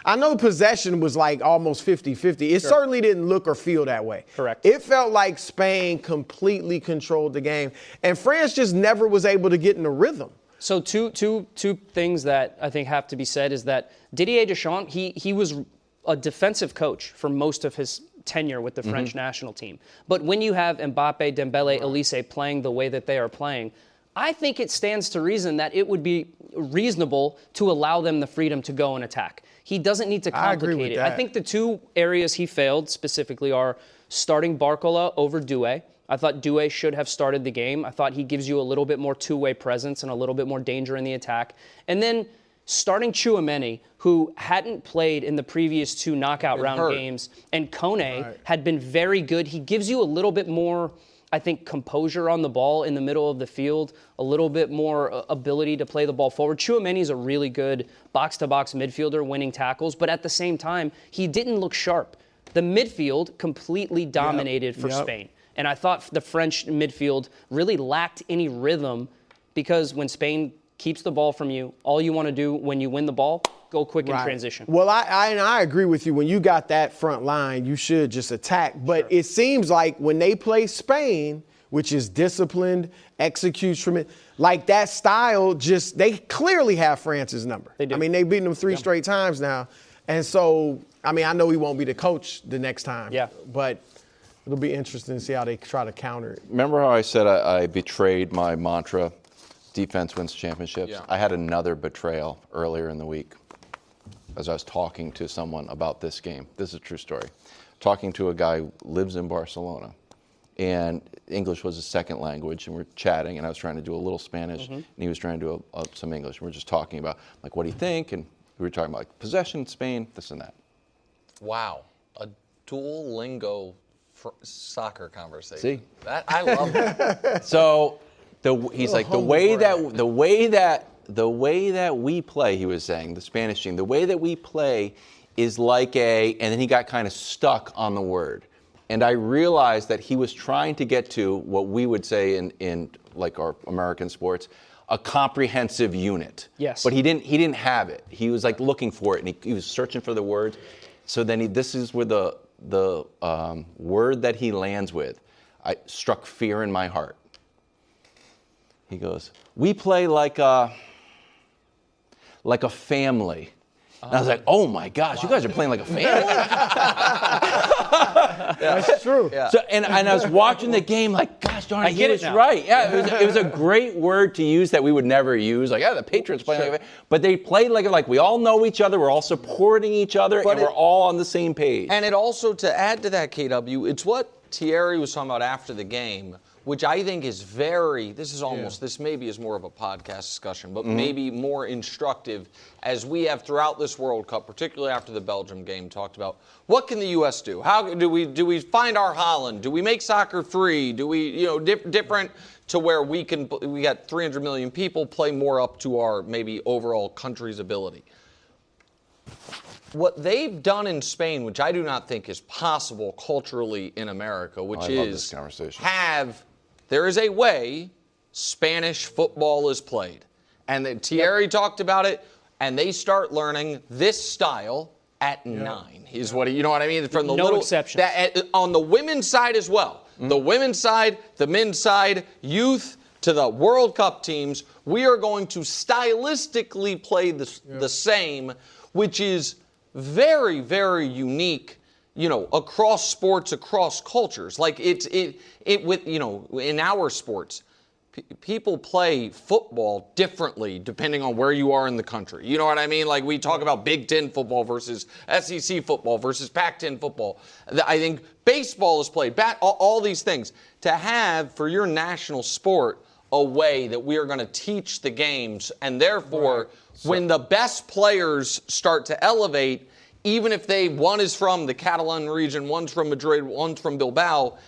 I know possession was like almost 50-50. It certainly didn't look or feel that way. Correct. It felt like Spain completely controlled the game. And France just never was able to get in the rhythm. So two things that I think have to be said is that Didier Deschamps, he was a defensive coach for most of his tenure with the French national team. But when you have Mbappé, Dembélé, Elise playing the way that they are playing, I think it stands to reason that it would be reasonable to allow them the freedom to go and attack. He doesn't need to complicate it. I think the two areas he failed specifically are starting Barcola over Doué. I thought Doué should have started the game. I thought he gives you a little bit more two-way presence and a little bit more danger in the attack. And then starting Tchouaméni, who hadn't played in the previous two knockout round games, and Kone had been very good. He gives you a little bit more, I think, composure on the ball in the middle of the field, a little bit more ability to play the ball forward. Tchouaméni is a really good box-to-box midfielder winning tackles, but at the same time, he didn't look sharp. The midfield completely dominated for Spain. And I thought the French midfield really lacked any rhythm because when Spain keeps the ball from you, all you want to do when you win the ball, go quick in transition. Well, I agree with you. When you got that front line, you should just attack. But it seems like when they play Spain, which is disciplined, executes from it, like that style, they clearly have France's number. They do. I mean, they've beaten them 3 straight times now. And so, I mean, I know he won't be the coach the next time. Yeah. But it'll be interesting to see how they try to counter it. Remember how I said I betrayed my mantra, defense wins championships? Yeah. I had another betrayal earlier in the week as I was talking to someone about this game. This is a true story. Talking to a guy who lives in Barcelona, and English was his second language, and we're chatting, and I was trying to do a little Spanish, and he was trying to do some English. And we're just talking about, like, what do you think? And we were talking about, like, possession, Spain, this and that. Wow. A dual lingo soccer conversation. See? I love that. So he's like, the way that we play, he was saying, the Spanish team, the way that we play is like and then he got kind of stuck on the word. And I realized that he was trying to get to what we would say in like our American sports, a comprehensive unit. Yes. But he didn't have it. He was like looking for it, and he was searching for the words. So then this is where the word that he lands with struck fear in my heart. He goes, "We play like a family." And I was like, "Oh my gosh, you guys are playing like a family." That's true. Yeah. So, and I was watching the game like, gosh darn it, I get he it was now. right. Yeah, it was a great word to use that we would never use. Like, yeah, the Patriots play like, but they played like we all know each other, we're all supporting each other, and we're all on the same page. And it also, to add to that, KW, it's what Thierry was talking about after the game, which I think is this maybe is more of a podcast discussion, but maybe more instructive as we have throughout this World Cup, particularly after the Belgium game, talked about what can the U.S. do? How do we find our Holland? Do we make soccer free? Do we, different to where we got 300 million people, play more up to our maybe overall country's ability? What they've done in Spain, which I do not think is possible culturally in America, which is there is a way Spanish football is played. And then Thierry talked about it, and they start learning this style at 9 is what you know what I mean? From the no exceptions. On the women's side as well. The women's side, the men's side, youth to the World Cup teams, we are going to stylistically play the same, which is very, very unique, across sports, across cultures. Like in our sports, people play football differently depending on where you are in the country. You know what I mean? Like we talk about Big Ten football versus SEC football versus Pac-10 football. I think baseball is played, all these things. To have for your national sport a way that we are going to teach the games, and therefore when the best players start to elevate, even if one is from the Catalan region, one's from Madrid, one's from Bilbao,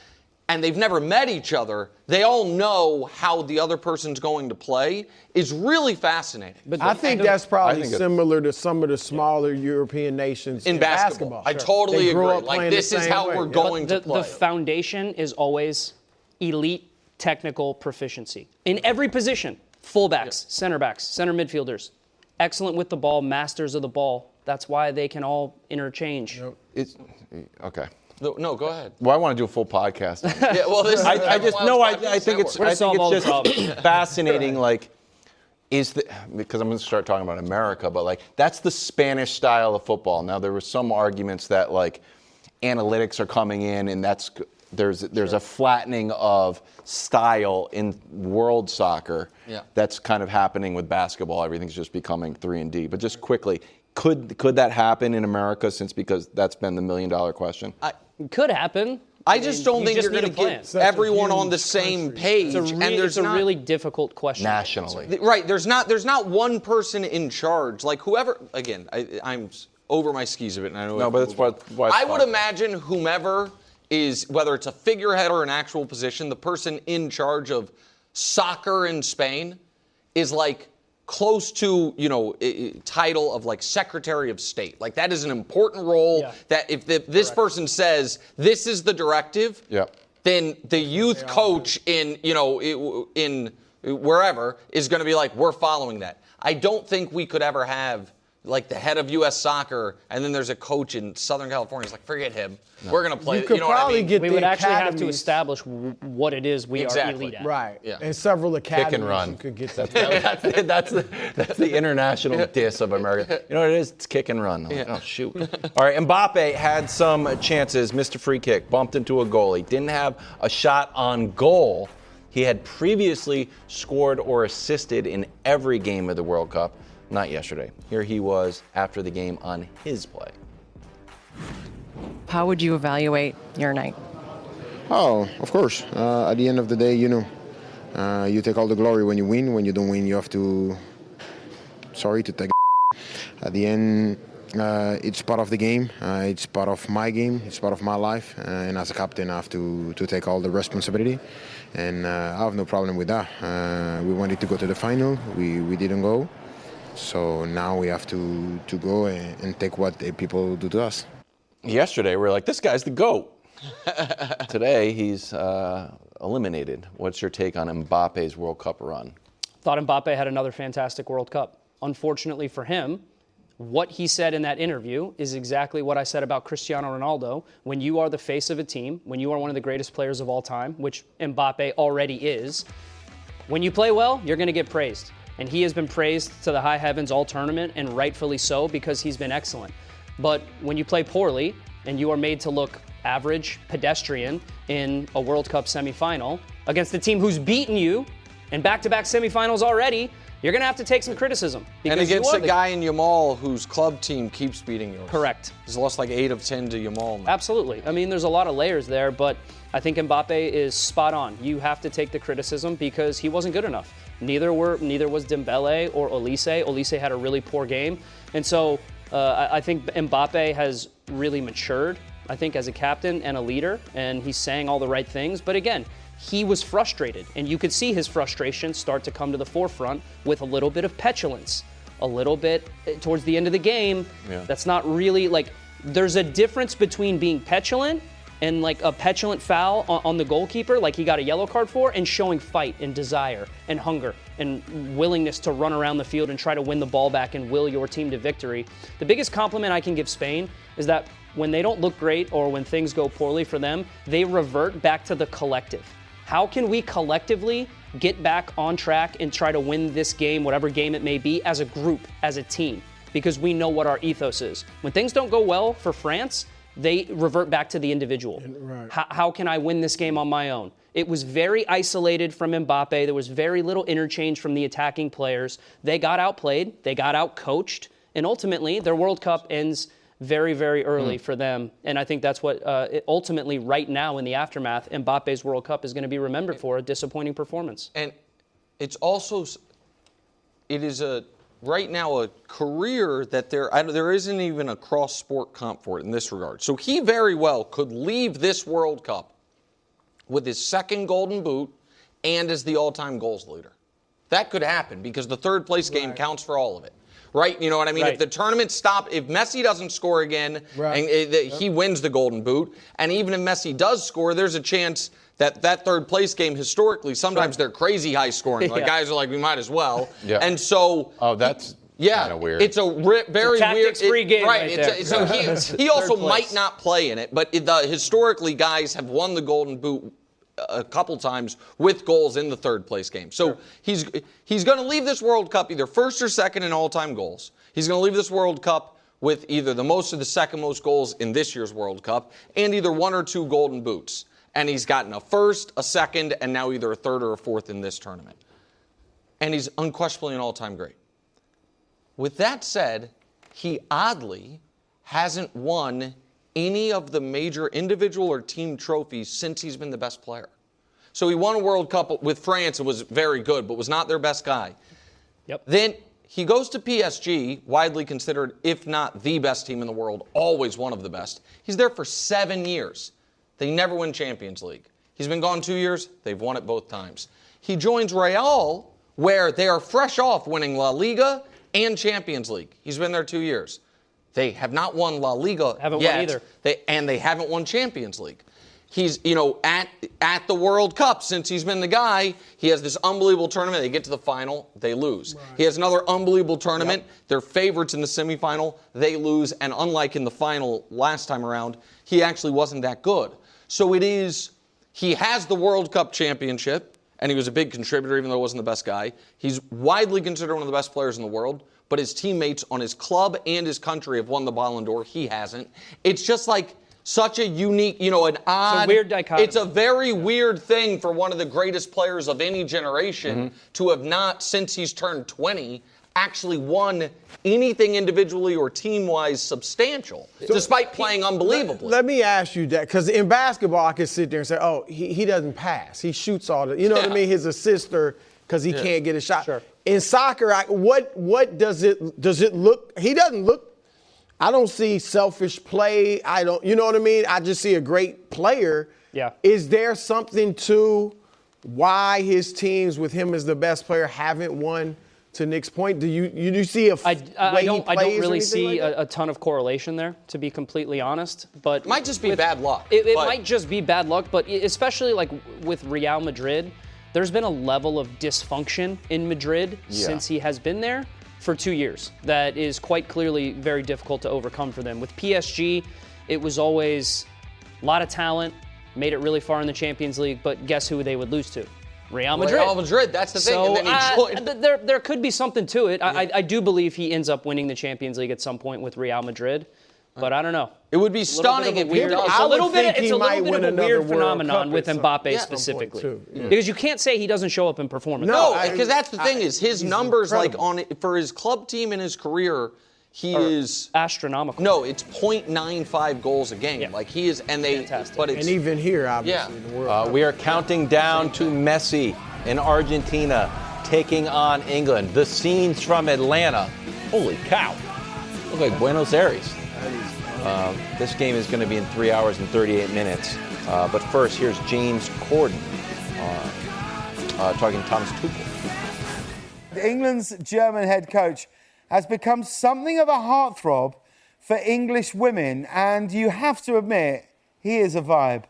and they've never met each other, they all know how the other person's going to play, is really fascinating. But I think that's probably similar to some of the smaller European nations in basketball. I totally agree. Like this is how we're going to play. The foundation is always elite technical proficiency in every position. Fullbacks, center backs, center midfielders, excellent with the ball, masters of the ball. That's why they can all interchange. It's okay. No, go ahead. Well, I want to do a full podcast. Yeah, well, this is I think it's just fascinating. Like, because I'm going to start talking about America, but like that's the Spanish style of football. Now there were some arguments that like analytics are coming in, and there's a flattening of style in world soccer. Yeah. That's kind of happening with basketball. Everything's just becoming 3-and-D. But just quickly, could that happen in America? Because that's been the $1 million question. It could happen. I just don't think you're going to get everyone on the same page. It's a really difficult question. Nationally. Right. There's not one person in charge. Like whoever, again, I'm over my skis a bit. And I know no, but that's why I would imagine whomever is, whether it's a figurehead or an actual position, the person in charge of soccer in Spain is like close to, title of like Secretary of State. Like that is an important role that if this person says this is the directive, then the youth coach in wherever is going to be like, we're following that. I don't think we could ever have like the head of U.S. soccer, and then there's a coach in Southern California. He's like, forget him. No. We're going to play. You know what I mean? We would actually have to establish what it is we are elite at. Right. Yeah. And several academies. Kick and run. You could get that. That's the international diss of America. You know what it is? It's kick and run. I'm like, oh, shoot. All right, Mbappé had some chances, missed a free kick, bumped into a goalie, didn't have a shot on goal. He had previously scored or assisted in every game of the World Cup. Not yesterday. Here he was after the game on his play. How would you evaluate your night? Oh, of course. At the end of the day, you take all the glory when you win. When you don't win, you have to. Sorry to take. At the end, it's part of the game. It's part of my game. It's part of my life. And as a captain, I have to take all the responsibility. And I have no problem with that. We wanted to go to the final. We didn't go. So now we have to go and take what the people do to us. Yesterday, we were like, this guy's the GOAT. Today, he's eliminated. What's your take on Mbappe's World Cup run? thought Mbappé had another fantastic World Cup. Unfortunately for him, what he said in that interview is exactly what I said about Cristiano Ronaldo. When you are the face of a team, when you are one of the greatest players of all time, which Mbappé already is, when you play well, you're going to get praised. And he has been praised to the high heavens all tournament, and rightfully so, because he's been excellent. But when you play poorly and you are made to look average, pedestrian in a World Cup semifinal against the team who's beaten you in back-to-back semifinals already, you're going to have to take some criticism. And against a guy in Yamal whose club team keeps beating yours. Correct. He's lost like 8 of 10 to Yamal now. Absolutely. I mean, there's a lot of layers there, but I think Mbappé is spot on. You have to take the criticism because he wasn't good enough. Neither was Dembele or Olise. Olise had a really poor game. And so I think Mbappé has really matured, I think, as a captain and a leader, and he's saying all the right things. But again, he was frustrated, and you could see his frustration start to come to the forefront with a little bit of petulance, a little bit towards the end of the game. Yeah. That's not really like, there's a difference between being petulant and like a petulant foul on the goalkeeper, like he got a yellow card for, and showing fight and desire and hunger and willingness to run around the field and try to win the ball back and will your team to victory. The biggest compliment I can give Spain is that when they don't look great or when things go poorly for them, they revert back to the collective. How can we collectively get back on track and try to win this game, whatever game it may be, as a group, as a team? Because we know what our ethos is. When things don't go well for France, they revert back to the individual. Right. How can I win this game on my own? It was very isolated from Mbappe. There was very little interchange from the attacking players. They got outplayed. They got outcoached. And ultimately, their World Cup ends very, very early for them. And I think that's what ultimately right now in the aftermath, Mbappe's World Cup is going to be remembered for, a disappointing performance. And it's also, it is right now a career that there isn't even a cross-sport comp for it in this regard. So he very well could leave this World Cup with his second Golden Boot and as the all-time goals leader. That could happen because the third place game counts for all of it. Right? You know what I mean? Right. If the tournament stops, if Messi doesn't score again, and he wins the Golden Boot, and even if Messi does score, there's a chance that third place game, historically, sometimes they're crazy high scoring. Like guys are like, we might as well. Yeah. And so... Oh, that's kind of weird. It's a very weird... Tactics-free game right there. So he also might not play in it, but historically, guys have won the Golden Boot a couple times with goals in the third place game. So he's going to leave this World Cup either first or second in all-time goals. He's going to leave this World Cup with either the most or the second most goals in this year's World Cup and either 1 or 2 Golden Boots. And he's gotten a first, a second, and now either a third or a fourth in this tournament. And he's unquestionably an all-time great. With that said, he oddly hasn't won any of the major individual or team trophies since he's been the best player. So he won a World Cup with France and was very good, but was not their best guy. Yep. Then he goes to PSG, widely considered, if not the best team in the world, always one of the best. He's there for 7 years. They never win Champions League. He's been gone 2 years. They've won it both times. He joins Real, where they are fresh off winning La Liga and Champions League. He's been there 2 years. They have not won La Liga Haven't yet. won either. They haven't won Champions League. He's, at the World Cup, since he's been the guy, he has this unbelievable tournament. They get to the final, they lose. Right. He has another unbelievable tournament. Yep. They're favorites in the semifinal. They lose. And unlike in the final last time around, he actually wasn't that good. So he has the World Cup championship, and he was a big contributor, even though he wasn't the best guy. He's widely considered one of the best players in the world. But his teammates on his club and his country have won the Ballon d'Or. He hasn't. It's just like such a unique, an odd... It's a weird dichotomy. It's a very weird thing for one of the greatest players of any generation to have not, since he's turned 20, actually won anything individually or team-wise substantial, despite playing unbelievably. Let me ask you that, because in basketball, I could sit there and say, oh, he doesn't pass. He shoots all the... You know what I mean? His assister, because he can't get a shot. Sure. In soccer, what does it look? He doesn't look. I don't see selfish play. You know what I mean? I just see a great player. Yeah. Is there something to why his teams with him as the best player haven't won? To Nick's point, do you see a I don't really see like a ton of correlation there, to be completely honest. But it might just be bad luck. It might just be bad luck, but especially like with Real Madrid, there's been a level of dysfunction in Madrid since he has been there for 2 years that is quite clearly very difficult to overcome for them. With PSG, it was always a lot of talent, made it really far in the Champions League, but guess who they would lose to? Real Madrid. Real Madrid, that's the thing. So, and then he joined. there could be something to it. I do believe he ends up winning the Champions League at some point with Real Madrid, but I don't know. It would be stunning if he does. It's a little bit of a another weird World phenomenon Cup with at Mbappe some point, specifically. too. Yeah. Because you can't say he doesn't show up and perform. No, because that's the thing is his numbers, for his club team in his career, he is astronomical. No, it's 0.95 goals a game. Like he is, and they. Fantastic. But it's, And even here, obviously, the World Cup. We are counting down to Messi in Argentina taking on England. The scenes from Atlanta. Holy cow. Look like Buenos Aires. This game is going to be in 3 hours and 38 minutes. But first, here's James Corden talking to Thomas Tuchel. England's German head coach has become something of a heartthrob for English women, and you have to admit, he is a vibe.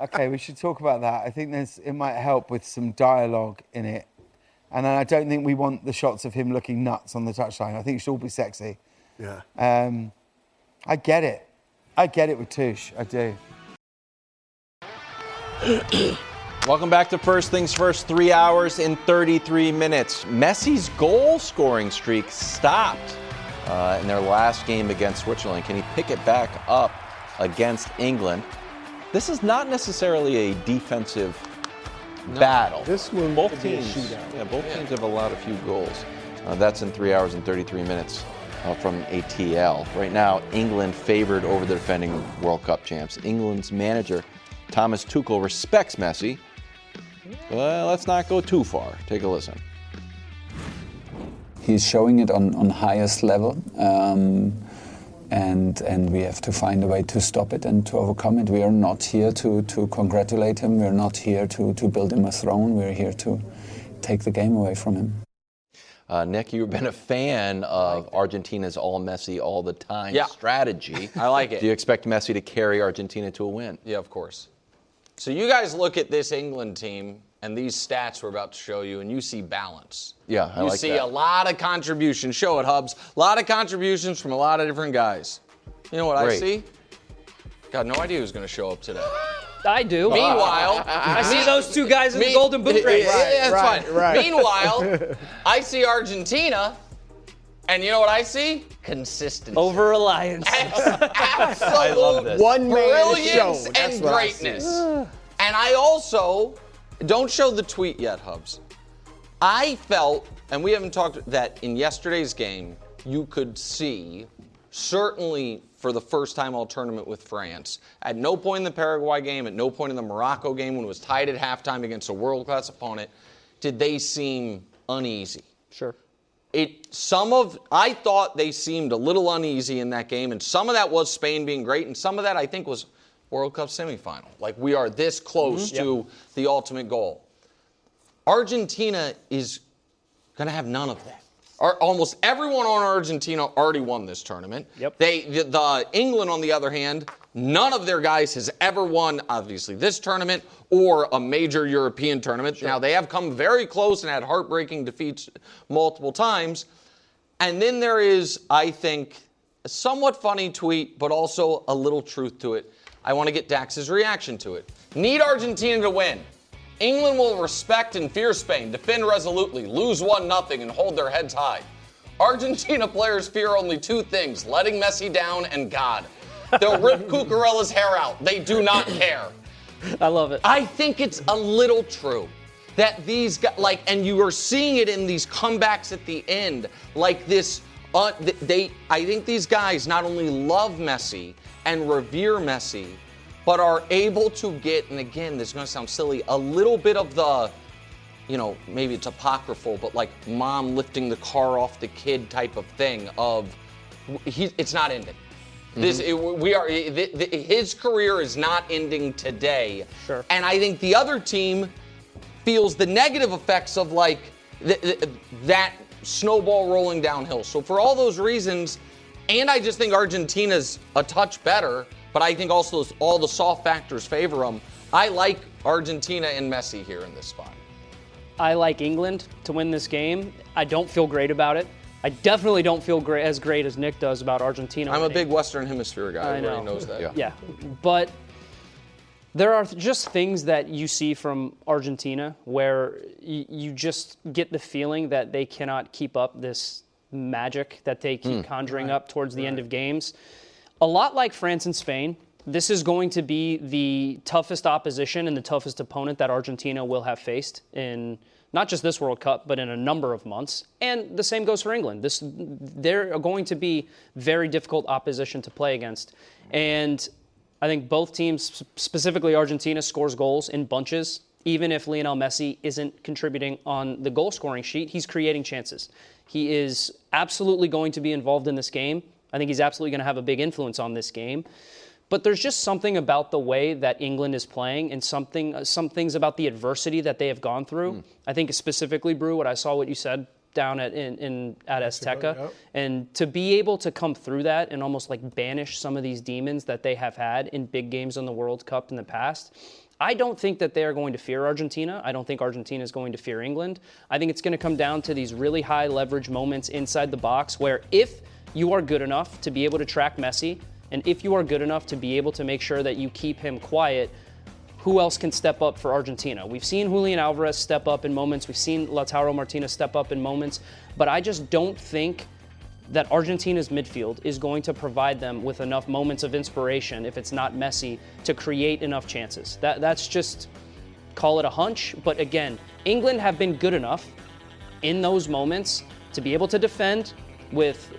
Okay, we should talk about that. I think it might help with some dialogue in it. And I don't think we want the shots of him looking nuts on the touchline. I think it should all be sexy. Yeah. I get it. I get it with Tush. I do. Welcome back to First Things First, 3 hours and 33 minutes. Messi's goal-scoring streak stopped in their last game against Switzerland. Can he pick it back up against England? This is not necessarily a defensive battle. This one both could be a teams, shootout. both teams have allowed a few goals. That's in 3 hours and 33 minutes from ATL. Right now, England favored over the defending World Cup champs. England's manager, Thomas Tuchel, respects Messi. Well, let's not go too far. Take a listen. He's showing it on highest level. And we have to find a way to stop it and to overcome it. We are not here to congratulate him. We're not here to build him a throne. We're here to take the game away from him. Nick, you've been a fan of Argentina's all Messi all the time strategy. I like it. Do you expect Messi to carry Argentina to a win? Yeah, of course. So you guys look at this England team and these stats we're about to show you, and you see balance. Yeah, I like that. You see a lot of contributions. Show it, Hubs. A lot of contributions from a lot of different guys. You know what I see? Got no idea who's going to show up today. I do. Meanwhile, I see those two guys in the golden boot race. Yeah, that's fine. Right. Meanwhile, I see Argentina, and you know what I see? Consistency. Over-reliance. I love this. One man show. Brilliance and greatness. And I also, don't show the tweet yet, Hubs. I felt, and we haven't talked, that in yesterday's game, you could see, certainly for the first time all tournament with France, at no point in the Paraguay game, at no point in the Morocco game when it was tied at halftime against a world-class opponent, did they seem uneasy. Sure. I thought they seemed a little uneasy in that game, and some of that was Spain being great, and some of that I think was World Cup semifinal. Like, we are this close to the ultimate goal. Argentina is going to have none of that. Almost everyone on Argentina already won this tournament. Yep. The England, on the other hand, none of their guys has ever won, obviously, this tournament or a major European tournament. Sure. Now, they have come very close and had heartbreaking defeats multiple times. And then there is, I think, a somewhat funny tweet, but also a little truth to it. I want to get Dax's reaction to it. Need Argentina to win. England will respect and fear Spain, defend resolutely, lose 1-0, and hold their heads high. Argentina players fear only two things, letting Messi down and God. They'll rip Cucurella's hair out. They do not care. I love it. I think it's a little true that these guys, and you are seeing it in these comebacks at the end, like this, I think these guys not only love Messi and revere Messi, but are able to get, and again, this is going to sound silly, a little bit of the, maybe it's apocryphal, but like mom lifting the car off the kid type of thing of, it's not ending. His career is not ending today. Sure. And I think the other team feels the negative effects of like that snowball rolling downhill. So for all those reasons, and I just think Argentina's a touch better, but I think also all the soft factors favor them. I like Argentina and Messi here in this spot. I like England to win this game. I don't feel great about it. I definitely don't feel as great as Nick does about Argentina. I'm a big Western Hemisphere guy. Everybody knows that. Yeah. But there are just things that you see from Argentina where you just get the feeling that they cannot keep up this magic that they keep conjuring up towards the end of games. A lot like France and Spain, this is going to be the toughest opposition and the toughest opponent that Argentina will have faced in not just this World Cup, but in a number of months. And the same goes for England. They're going to be very difficult opposition to play against. And I think both teams, specifically Argentina, scores goals in bunches. Even if Lionel Messi isn't contributing on the goal scoring sheet, he's creating chances. He is absolutely going to be involved in this game. I think he's absolutely going to have a big influence on this game. But there's just something about the way that England is playing and some things about the adversity that they have gone through. I think specifically, Brew, what you said down at Azteca. Yep. And to be able to come through that and almost like banish some of these demons that they have had in big games in the World Cup in the past, I don't think that they are going to fear Argentina. I don't think Argentina is going to fear England. I think it's going to come down to these really high leverage moments inside the box where if you are good enough to be able to track Messi, and if you are good enough to be able to make sure that you keep him quiet, who else can step up for Argentina? We've seen Julian Alvarez step up in moments. We've seen Lautaro Martinez step up in moments. But I just don't think that Argentina's midfield is going to provide them with enough moments of inspiration, if it's not Messi, to create enough chances. That's just, call it a hunch. But again, England have been good enough in those moments to be able to defend with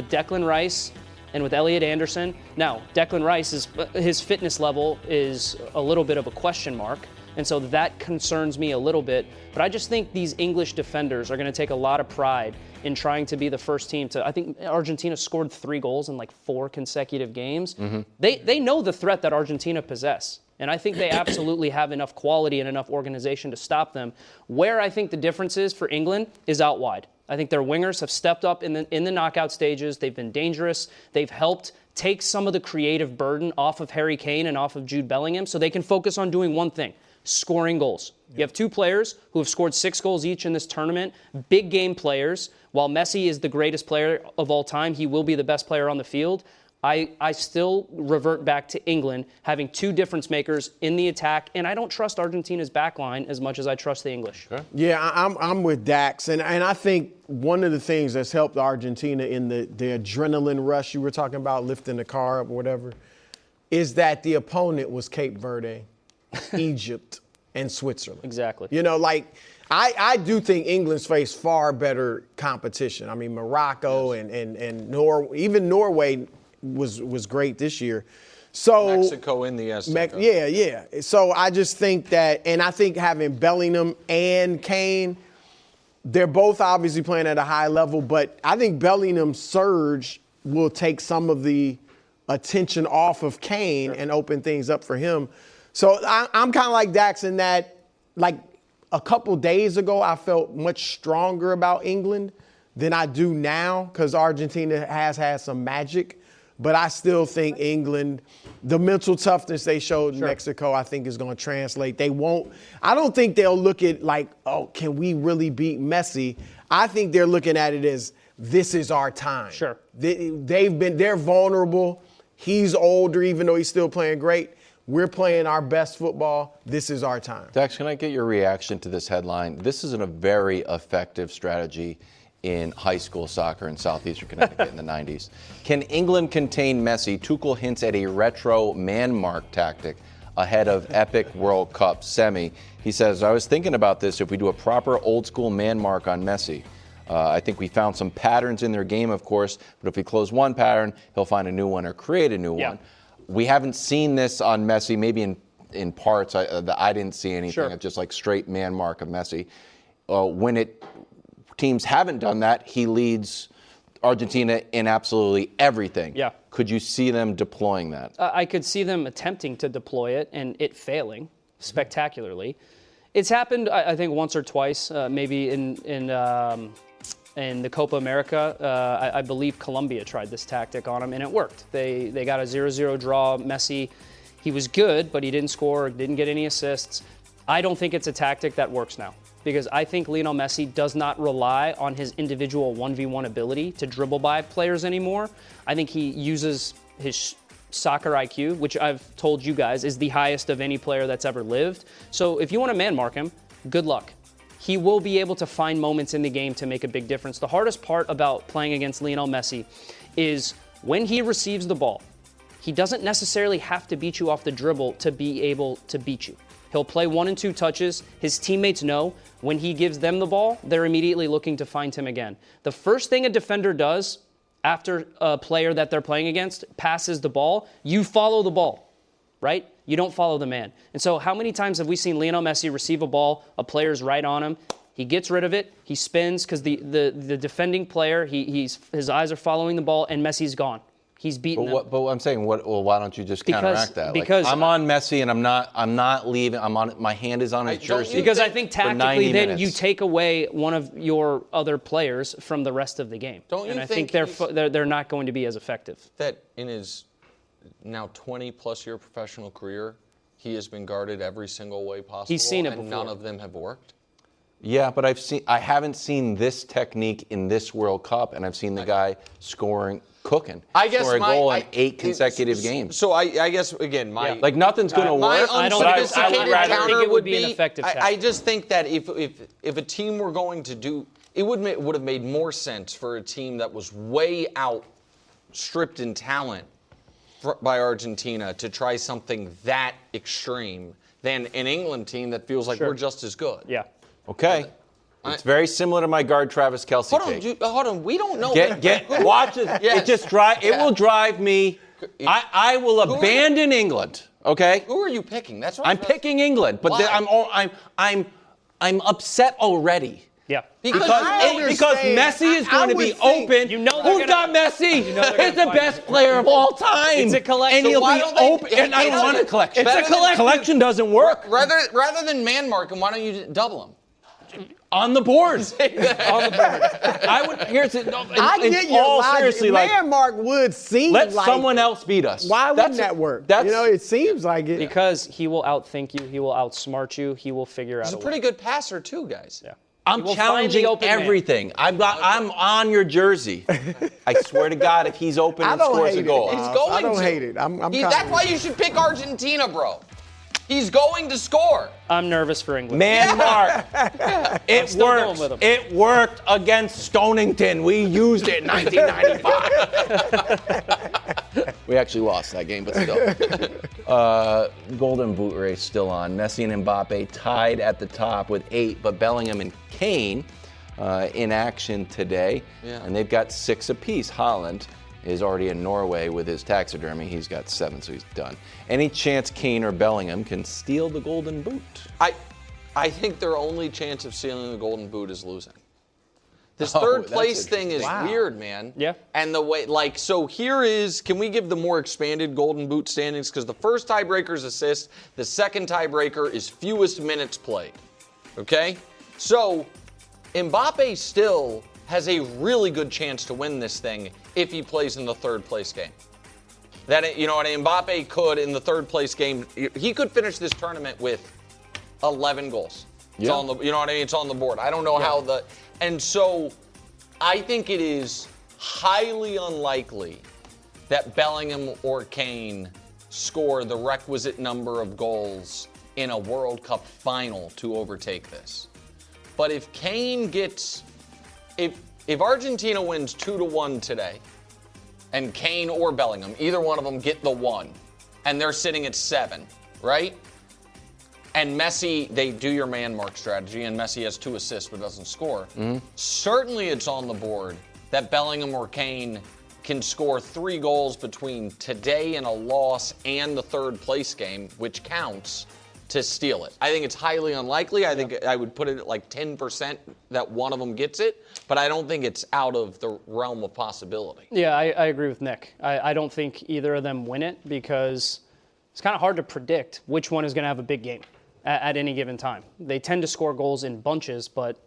Declan Rice and with Elliot Anderson. Now, Declan Rice, his fitness level is a little bit of a question mark, and so that concerns me a little bit. But I just think these English defenders are going to take a lot of pride in trying to be the first team to, I think Argentina scored 3 goals in like 4 consecutive games. They know the threat that Argentina possess. And I think they absolutely have enough quality and enough organization to stop them. Where I think the difference is for England is out wide. I think their wingers have stepped up in the knockout stages. They've been dangerous. They've helped take some of the creative burden off of Harry Kane and off of Jude Bellingham so they can focus on doing one thing, scoring goals. You have 2 players who have scored 6 goals each in this tournament, big game players. While Messi is the greatest player of all time, he will be the best player on the field. I still revert back to England having 2 difference makers in the attack, and I don't trust Argentina's backline as much as I trust the English. Okay. Yeah, I'm with Dax, and I think one of the things that's helped Argentina in the adrenaline rush you were talking about, lifting the car up or whatever, is that the opponent was Cape Verde, Egypt, and Switzerland. Exactly. You know, like I do think England's faced far better competition. I mean, Morocco and Norway was great this year. So Mexico in the Azteca. Yeah. So I just think that, and I think having Bellingham and Kane, they're both obviously playing at a high level, but I think Bellingham's surge will take some of the attention off of Kane and open things up for him. So I'm kind of like Dax in that, like a couple days ago, I felt much stronger about England than I do now because Argentina has had some magic. But I still think England, the mental toughness they showed in Mexico, I think is going to translate. I don't think they'll look at like, oh, can we really beat Messi? I think they're looking at it as this is our time. Sure. They're vulnerable. He's older, even though he's still playing great. We're playing our best football. This is our time. Dax, can I get your reaction to this headline? This is a very effective strategy in high school soccer in southeastern Connecticut in the 90s. Can England contain Messi? Tuchel hints at a retro man mark tactic ahead of epic World Cup semi. He says, I was thinking about this if we do a proper old school man mark on Messi. I think we found some patterns in their game, of course, but if we close one pattern, he'll find a new one or create a new one. We haven't seen this on Messi, maybe in parts. I didn't see anything of just like straight man mark of Messi. When teams haven't done that, he leads Argentina in absolutely everything. Yeah. Could you see them deploying that? I could see them attempting to deploy it and it failing spectacularly. It's happened, I think, once or twice, maybe in the Copa America. I believe Colombia tried this tactic on them, and it worked. They got a 0-0 draw. Messi, he was good, but he didn't score, didn't get any assists. I don't think it's a tactic that works now, because I think Lionel Messi does not rely on his individual 1v1 ability to dribble by players anymore. I think he uses his soccer IQ, which I've told you guys is the highest of any player that's ever lived. So if you want to man mark him, good luck. He will be able to find moments in the game to make a big difference. The hardest part about playing against Lionel Messi is when he receives the ball, he doesn't necessarily have to beat you off the dribble to be able to beat you. He'll play 1 and 2 touches. His teammates know when he gives them the ball, they're immediately looking to find him again. The first thing a defender does after a player that they're playing against passes the ball, you follow the ball, right? You don't follow the man. And so how many times have we seen Lionel Messi receive a ball, a player's right on him, he gets rid of it, he spins because the defending player, his eyes are following the ball, and Messi's gone. He's beaten them. But I'm saying, why don't you just counteract that? Because I'm on Messi and I'm not leaving. My hand is on his jersey. Because I think tactically, then minutes. you take away one of your other players from the rest of the game. Don't you I think they're not going to be as effective. That in his now 20-plus year professional career, he has been guarded every single way possible. He's seen it and before. none of them have worked. Yeah, but I haven't seen this technique in this World Cup, and I've seen the guy scoring. Cooking. Score a goal in 8 consecutive games. So I guess again, like nothing's going to work. I don't think it would be an effective tactic. I just think that if a team were going to do, it would have made more sense for a team that was way outstripped in talent by Argentina to try something that extreme than an England team that feels like we're just as good. Yeah. Okay. It's very similar to my guard Travis Kelce take. Hold on. We don't know. Watch it. Yes. It will drive me. I will abandon England. Okay. Who are you picking? That's what I'm picking England, but I'm upset already. Yeah. Because Messi is going to be open. You know who's got Messi? He's the best player of all time. It's a collection. And he'll be open. And I don't want a collection. It's a collection. Collection doesn't work. Rather than man mark him, why don't you double him? On the board. I get your logic. Man mark would seem let like someone else beat us. Why wouldn't that work? It seems like it. Because he will outthink you, he will outsmart you, he will figure out He's a pretty good passer too, guys. Yeah. I'm challenging everything. I'm on your jersey. I swear to God, if he's open and scores a goal. I don't hate it. That's why you should pick Argentina, bro. He's going to score. I'm nervous for England. Man mark. It worked. It worked against Stonington. We used it in 1995. We actually lost that game, but still. Golden boot race still on. Messi and Mbappé tied at the top with 8, but Bellingham and Kane in action today. Yeah. And they've got 6 apiece. Haaland is already in Norway with his taxidermy. He's got 7, so he's done. Any chance Kane or Bellingham can steal the Golden Boot? I think their only chance of stealing the Golden Boot is losing. This third place thing is weird, man. Yeah. And the way, so here is, can we give the more expanded Golden Boot standings? Because the first tiebreaker is assist. The second tiebreaker is fewest minutes played. Okay? So Mbappe still has a really good chance to win this thing if he plays in the third place game. Mbappe could, in the third place game, he could finish this tournament with 11 goals. It's on the, it's on the board. I don't know how and so I think it is highly unlikely that Bellingham or Kane score the requisite number of goals in a World Cup final to overtake this. But if Kane gets, if Argentina wins 2-1 today, and Kane or Bellingham, either one of them get the 1, and they're sitting at 7, right? And Messi, they do your man mark strategy, and Messi has 2 assists but doesn't score. Mm-hmm. Certainly it's on the board that Bellingham or Kane can score 3 goals between today and a loss and the third place game, which counts, to steal it. I think it's highly unlikely. I think I would put it at like 10% that one of them gets it, but I don't think it's out of the realm of possibility. Yeah, I agree with Nick. I don't think either of them win it because it's kind of hard to predict which one is going to have a big game at any given time. They tend to score goals in bunches, but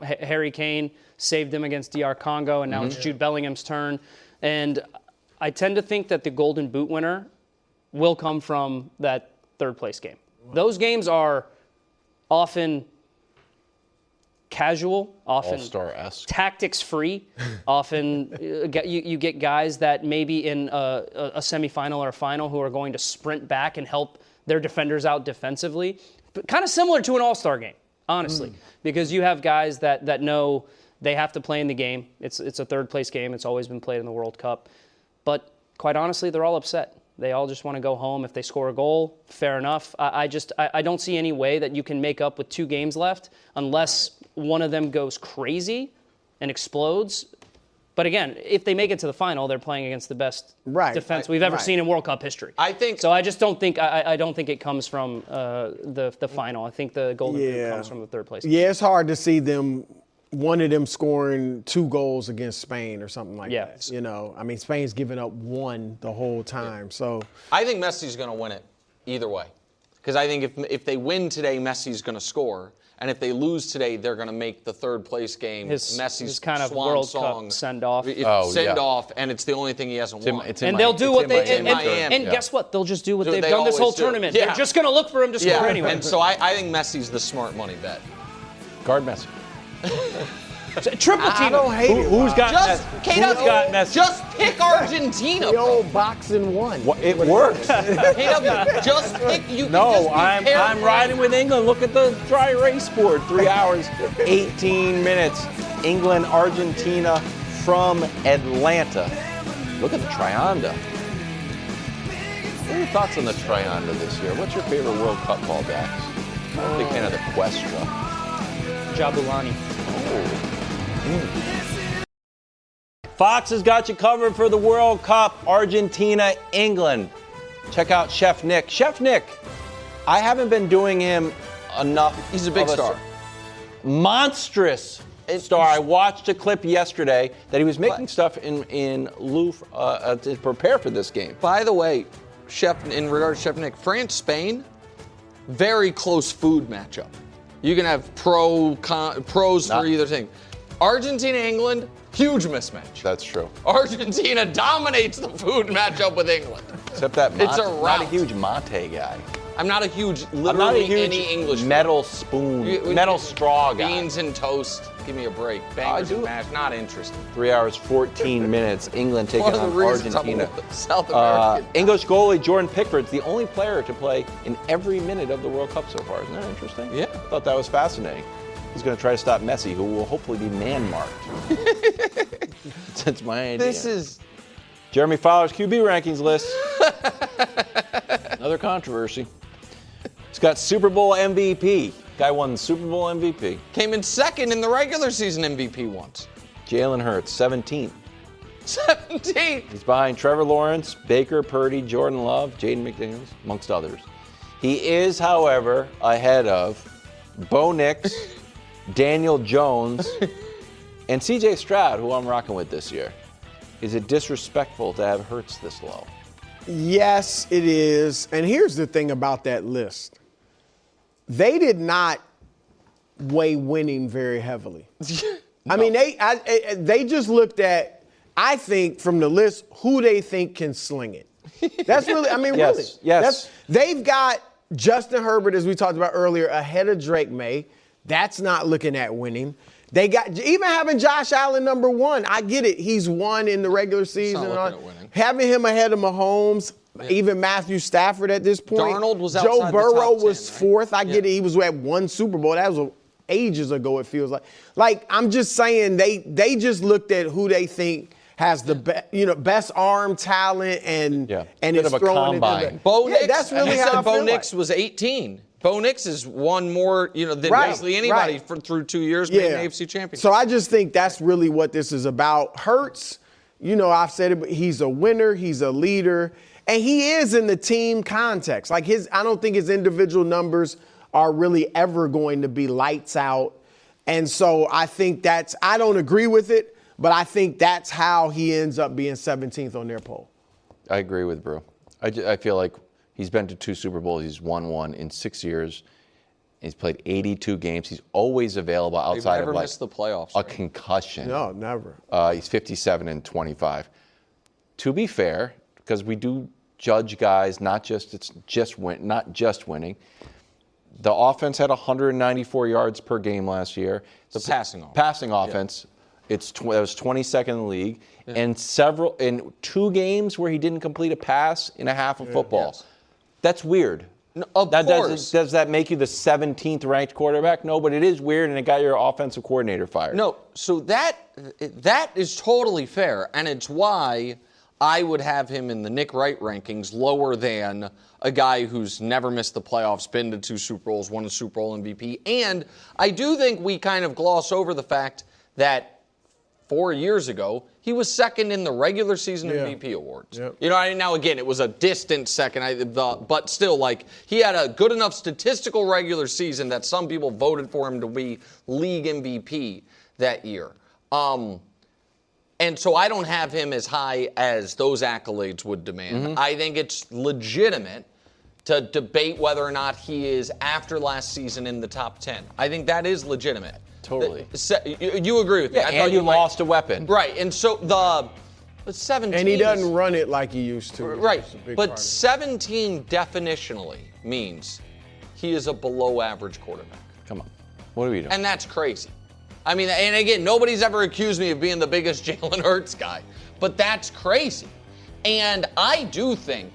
Harry Kane saved them against DR Congo, and now it's Jude Bellingham's turn. And I tend to think that the Golden Boot winner will come from that third place game. Those games are often casual, often All-Star-esque, tactics-free. Often you get guys that maybe in a semifinal or a final who are going to sprint back and help their defenders out defensively. But kind of similar to an All-Star game, honestly, because you have guys that know they have to play in the game. It's a third-place game. It's always been played in the World Cup. But quite honestly, they're all upset. They all just want to go home. If they score a goal, fair enough. I don't see any way that you can make up with 2 games left unless one of them goes crazy and explodes. But again, if they make it to the final, they're playing against the best defense we've ever seen in World Cup history. I think so. I just don't think I don't think it comes from the final. I think the Golden Boot comes from the third place. Yeah, it's hard to see one of them scoring 2 goals against Spain or something like that. I mean, Spain's given up 1 the whole time. So I think Messi's going to win it either way. Because I think if they win today, Messi's going to score. And if they lose today, they're going to make the third place game Messi's kind of swan World song Cup send off. Off, and it's the only thing he hasn't won. And they'll do what they and guess what? They'll just do what they've done this whole tournament. They're just going to look for him to score anyway. And so I think Messi's the smart money bet. Guard Messi. Triple team. I don't hate it. Who's got Messi? Just pick Argentina. The old boxing one. It works. KW, just pick. I'm riding with England. Look at the dry race board. 3 hours, 18 minutes. England, Argentina from Atlanta. Look at the Trianda. What are your thoughts on the Trianda this year? What's your favorite World Cup ball backs? I'm a big fan of the Questra. Jabulani. Fox has got you covered for the World Cup, Argentina, England. Check out Chef Nick. Chef Nick, I haven't been doing him enough. He's a big star. Monstrous star. I watched a clip yesterday that he was making stuff in Louvre to prepare for this game. By the way, Chef, in regard to Chef Nick, France-Spain, very close food matchup. You can have pros for either thing. Argentina-England, huge mismatch. That's true. Argentina dominates the food matchup with England. Except that it's a I'm rout. not a huge mate guy. I'm not a huge, any English metal spoon, metal straw guy. Beans and toast. Give me a break. Bangers and mash, not interested. 3 hours, 14 minutes. England taking on Argentina. South American. English goalie Jordan Pickford's the only player to play in every minute of the World Cup so far. Isn't that interesting? Yeah. I thought that was fascinating. He's going to try to stop Messi, who will hopefully be man-marked. That's my idea. This is Jeremy Fowler's QB rankings list. Another controversy. He's got Super Bowl MVP. Guy won the Super Bowl MVP. Came in second in the regular season MVP once. Jalen Hurts, 17th. 17th. He's behind Trevor Lawrence, Baker, Purdy, Jordan Love, Jaden McDaniels, amongst others. He is, however, ahead of Bo Nix, Daniel Jones, and C.J. Stroud, who I'm rocking with this year. Is it disrespectful to have Hurts this low? Yes, it is. And here's the thing about that list. They did not weigh winning very heavily. No. I mean, they just looked at, I think, from the list, who they think can sling it. That's really, I mean, really. Yes. They've got Justin Herbert, as we talked about earlier, ahead of Drake Maye. That's not looking at winning. They got, even having Josh Allen number 1, I get it. He's won in the regular season. Having him ahead of Mahomes, even Matthew Stafford at this point. Darnold was outside Joe Burrow the top 10, was 4th. I get it. He was at 1 Super Bowl. That was ages ago, it feels like. Like, I'm just saying they just looked at who they think has the best arm talent and it's throwing it. Bo Nix, that's really how I Bo feel Nix was 18. Bo Nix has won more, than basically anybody through 2 years being an AFC champion. So I just think that's really what this is about. Hurts, I've said it, but he's a winner, he's a leader, And he is in the team context. Like I don't think his individual numbers are really ever going to be lights out. And so I think I don't agree with it, but I think that's how he ends up being 17th on their poll. I agree with Brew. I feel like he's been to 2 Super Bowls. He's won 1 in 6 years. He's played 82 games. He's always available outside of missed the playoffs, a concussion. No, never. He's 57 and 25. To be fair, because we do judge guys not just winning. The offense had 194 yards per game last year. The passing offense. Passing offense. Yeah. That was 22nd in the league. Yeah. And in 2 games where he didn't complete a pass in a half of football. Yes. That's weird. No, of course. Does that make you the 17th ranked quarterback? No, but it is weird, and it got your offensive coordinator fired. No, so that is totally fair, and it's why I would have him in the Nick Wright rankings lower than a guy who's never missed the playoffs, been to 2 Super Bowls, won a Super Bowl MVP. And I do think we kind of gloss over the fact that 4 years ago, he was second in the regular season MVP awards. Yep. You know, now again, it was a distant second, but still, like, he had a good enough statistical regular season that some people voted for him to be league MVP that year. And so I don't have him as high as those accolades would demand. Mm-hmm. I think it's legitimate to debate whether or not he is, after last season, in the top 10. I think that is legitimate. Totally. You agree with me? Yeah, and you lost a weapon. Right, and so the 17. And he doesn't run it like he used to. Right, but 17 definitionally means he is a below-average quarterback. Come on, what are we doing? And that's crazy. I mean, and again, nobody's ever accused me of being the biggest Jalen Hurts guy, but that's crazy. And I do think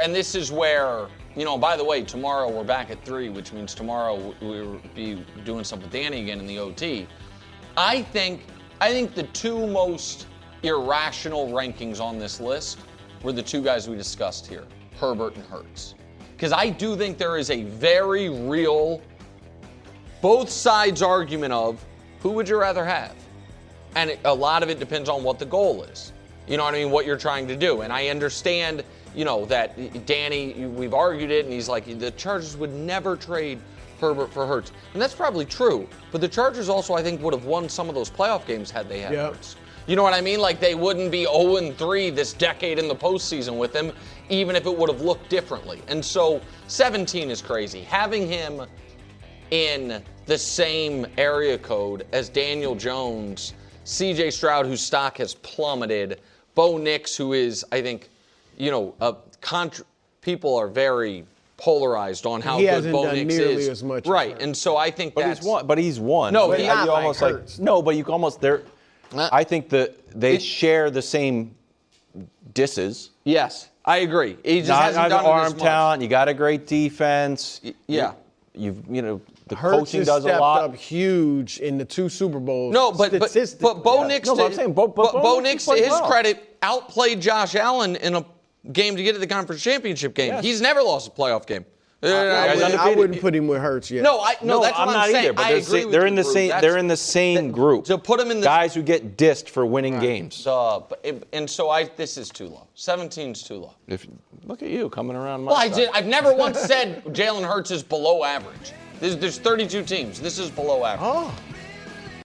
and this is where, you know, by the way, tomorrow we're back at 3, which means tomorrow we'll be doing stuff with Danny again in the OT. I think the 2 most irrational rankings on this list were the 2 guys we discussed here, Herbert and Hurts. Because I do think there is a very real, both sides argument of who would you rather have? And a lot of it depends on what the goal is. You know what I mean? What you're trying to do. And I understand, you know, that Danny, we've argued it, and he's like, the Chargers would never trade Herbert for Hurts. And that's probably true. But the Chargers also, I think, would have won some of those playoff games had they had Hurts. You know what I mean? Like, they wouldn't be 0-3 this decade in the postseason with him, even if it would have looked differently. And so 17 is crazy. Having him in the same area code as Daniel Jones, C.J. Stroud, whose stock has plummeted, Bo Nix, who is, I think, you know, people are very polarized on how good Bo Nix is. He hasn't done nearly as much. Right, and so I think but he's won. No, but you almost like no, but you almost there. I think that they share the same disses. Yes, I agree. He just hasn't done arm talent. You got a great defense. Yeah, you know. The Hurts coaching does a lot. Stepped up huge in the 2 Super Bowls. No, but Bo Nix, Bo Nix, to his credit, outplayed Josh Allen in a game to get to the conference championship game. Yes. He's never lost a playoff game. I wouldn't put him with Hurts yet. No, that's I'm what not saying. either. But I agree with they're you, in the same. They're in the same group. To put him in the guys who get dissed for winning games. And so this is too low. 17's too low. Look at you coming around my side. I've never once said Jalen Hurts is below average. There's 32 teams. This is below average. Oh.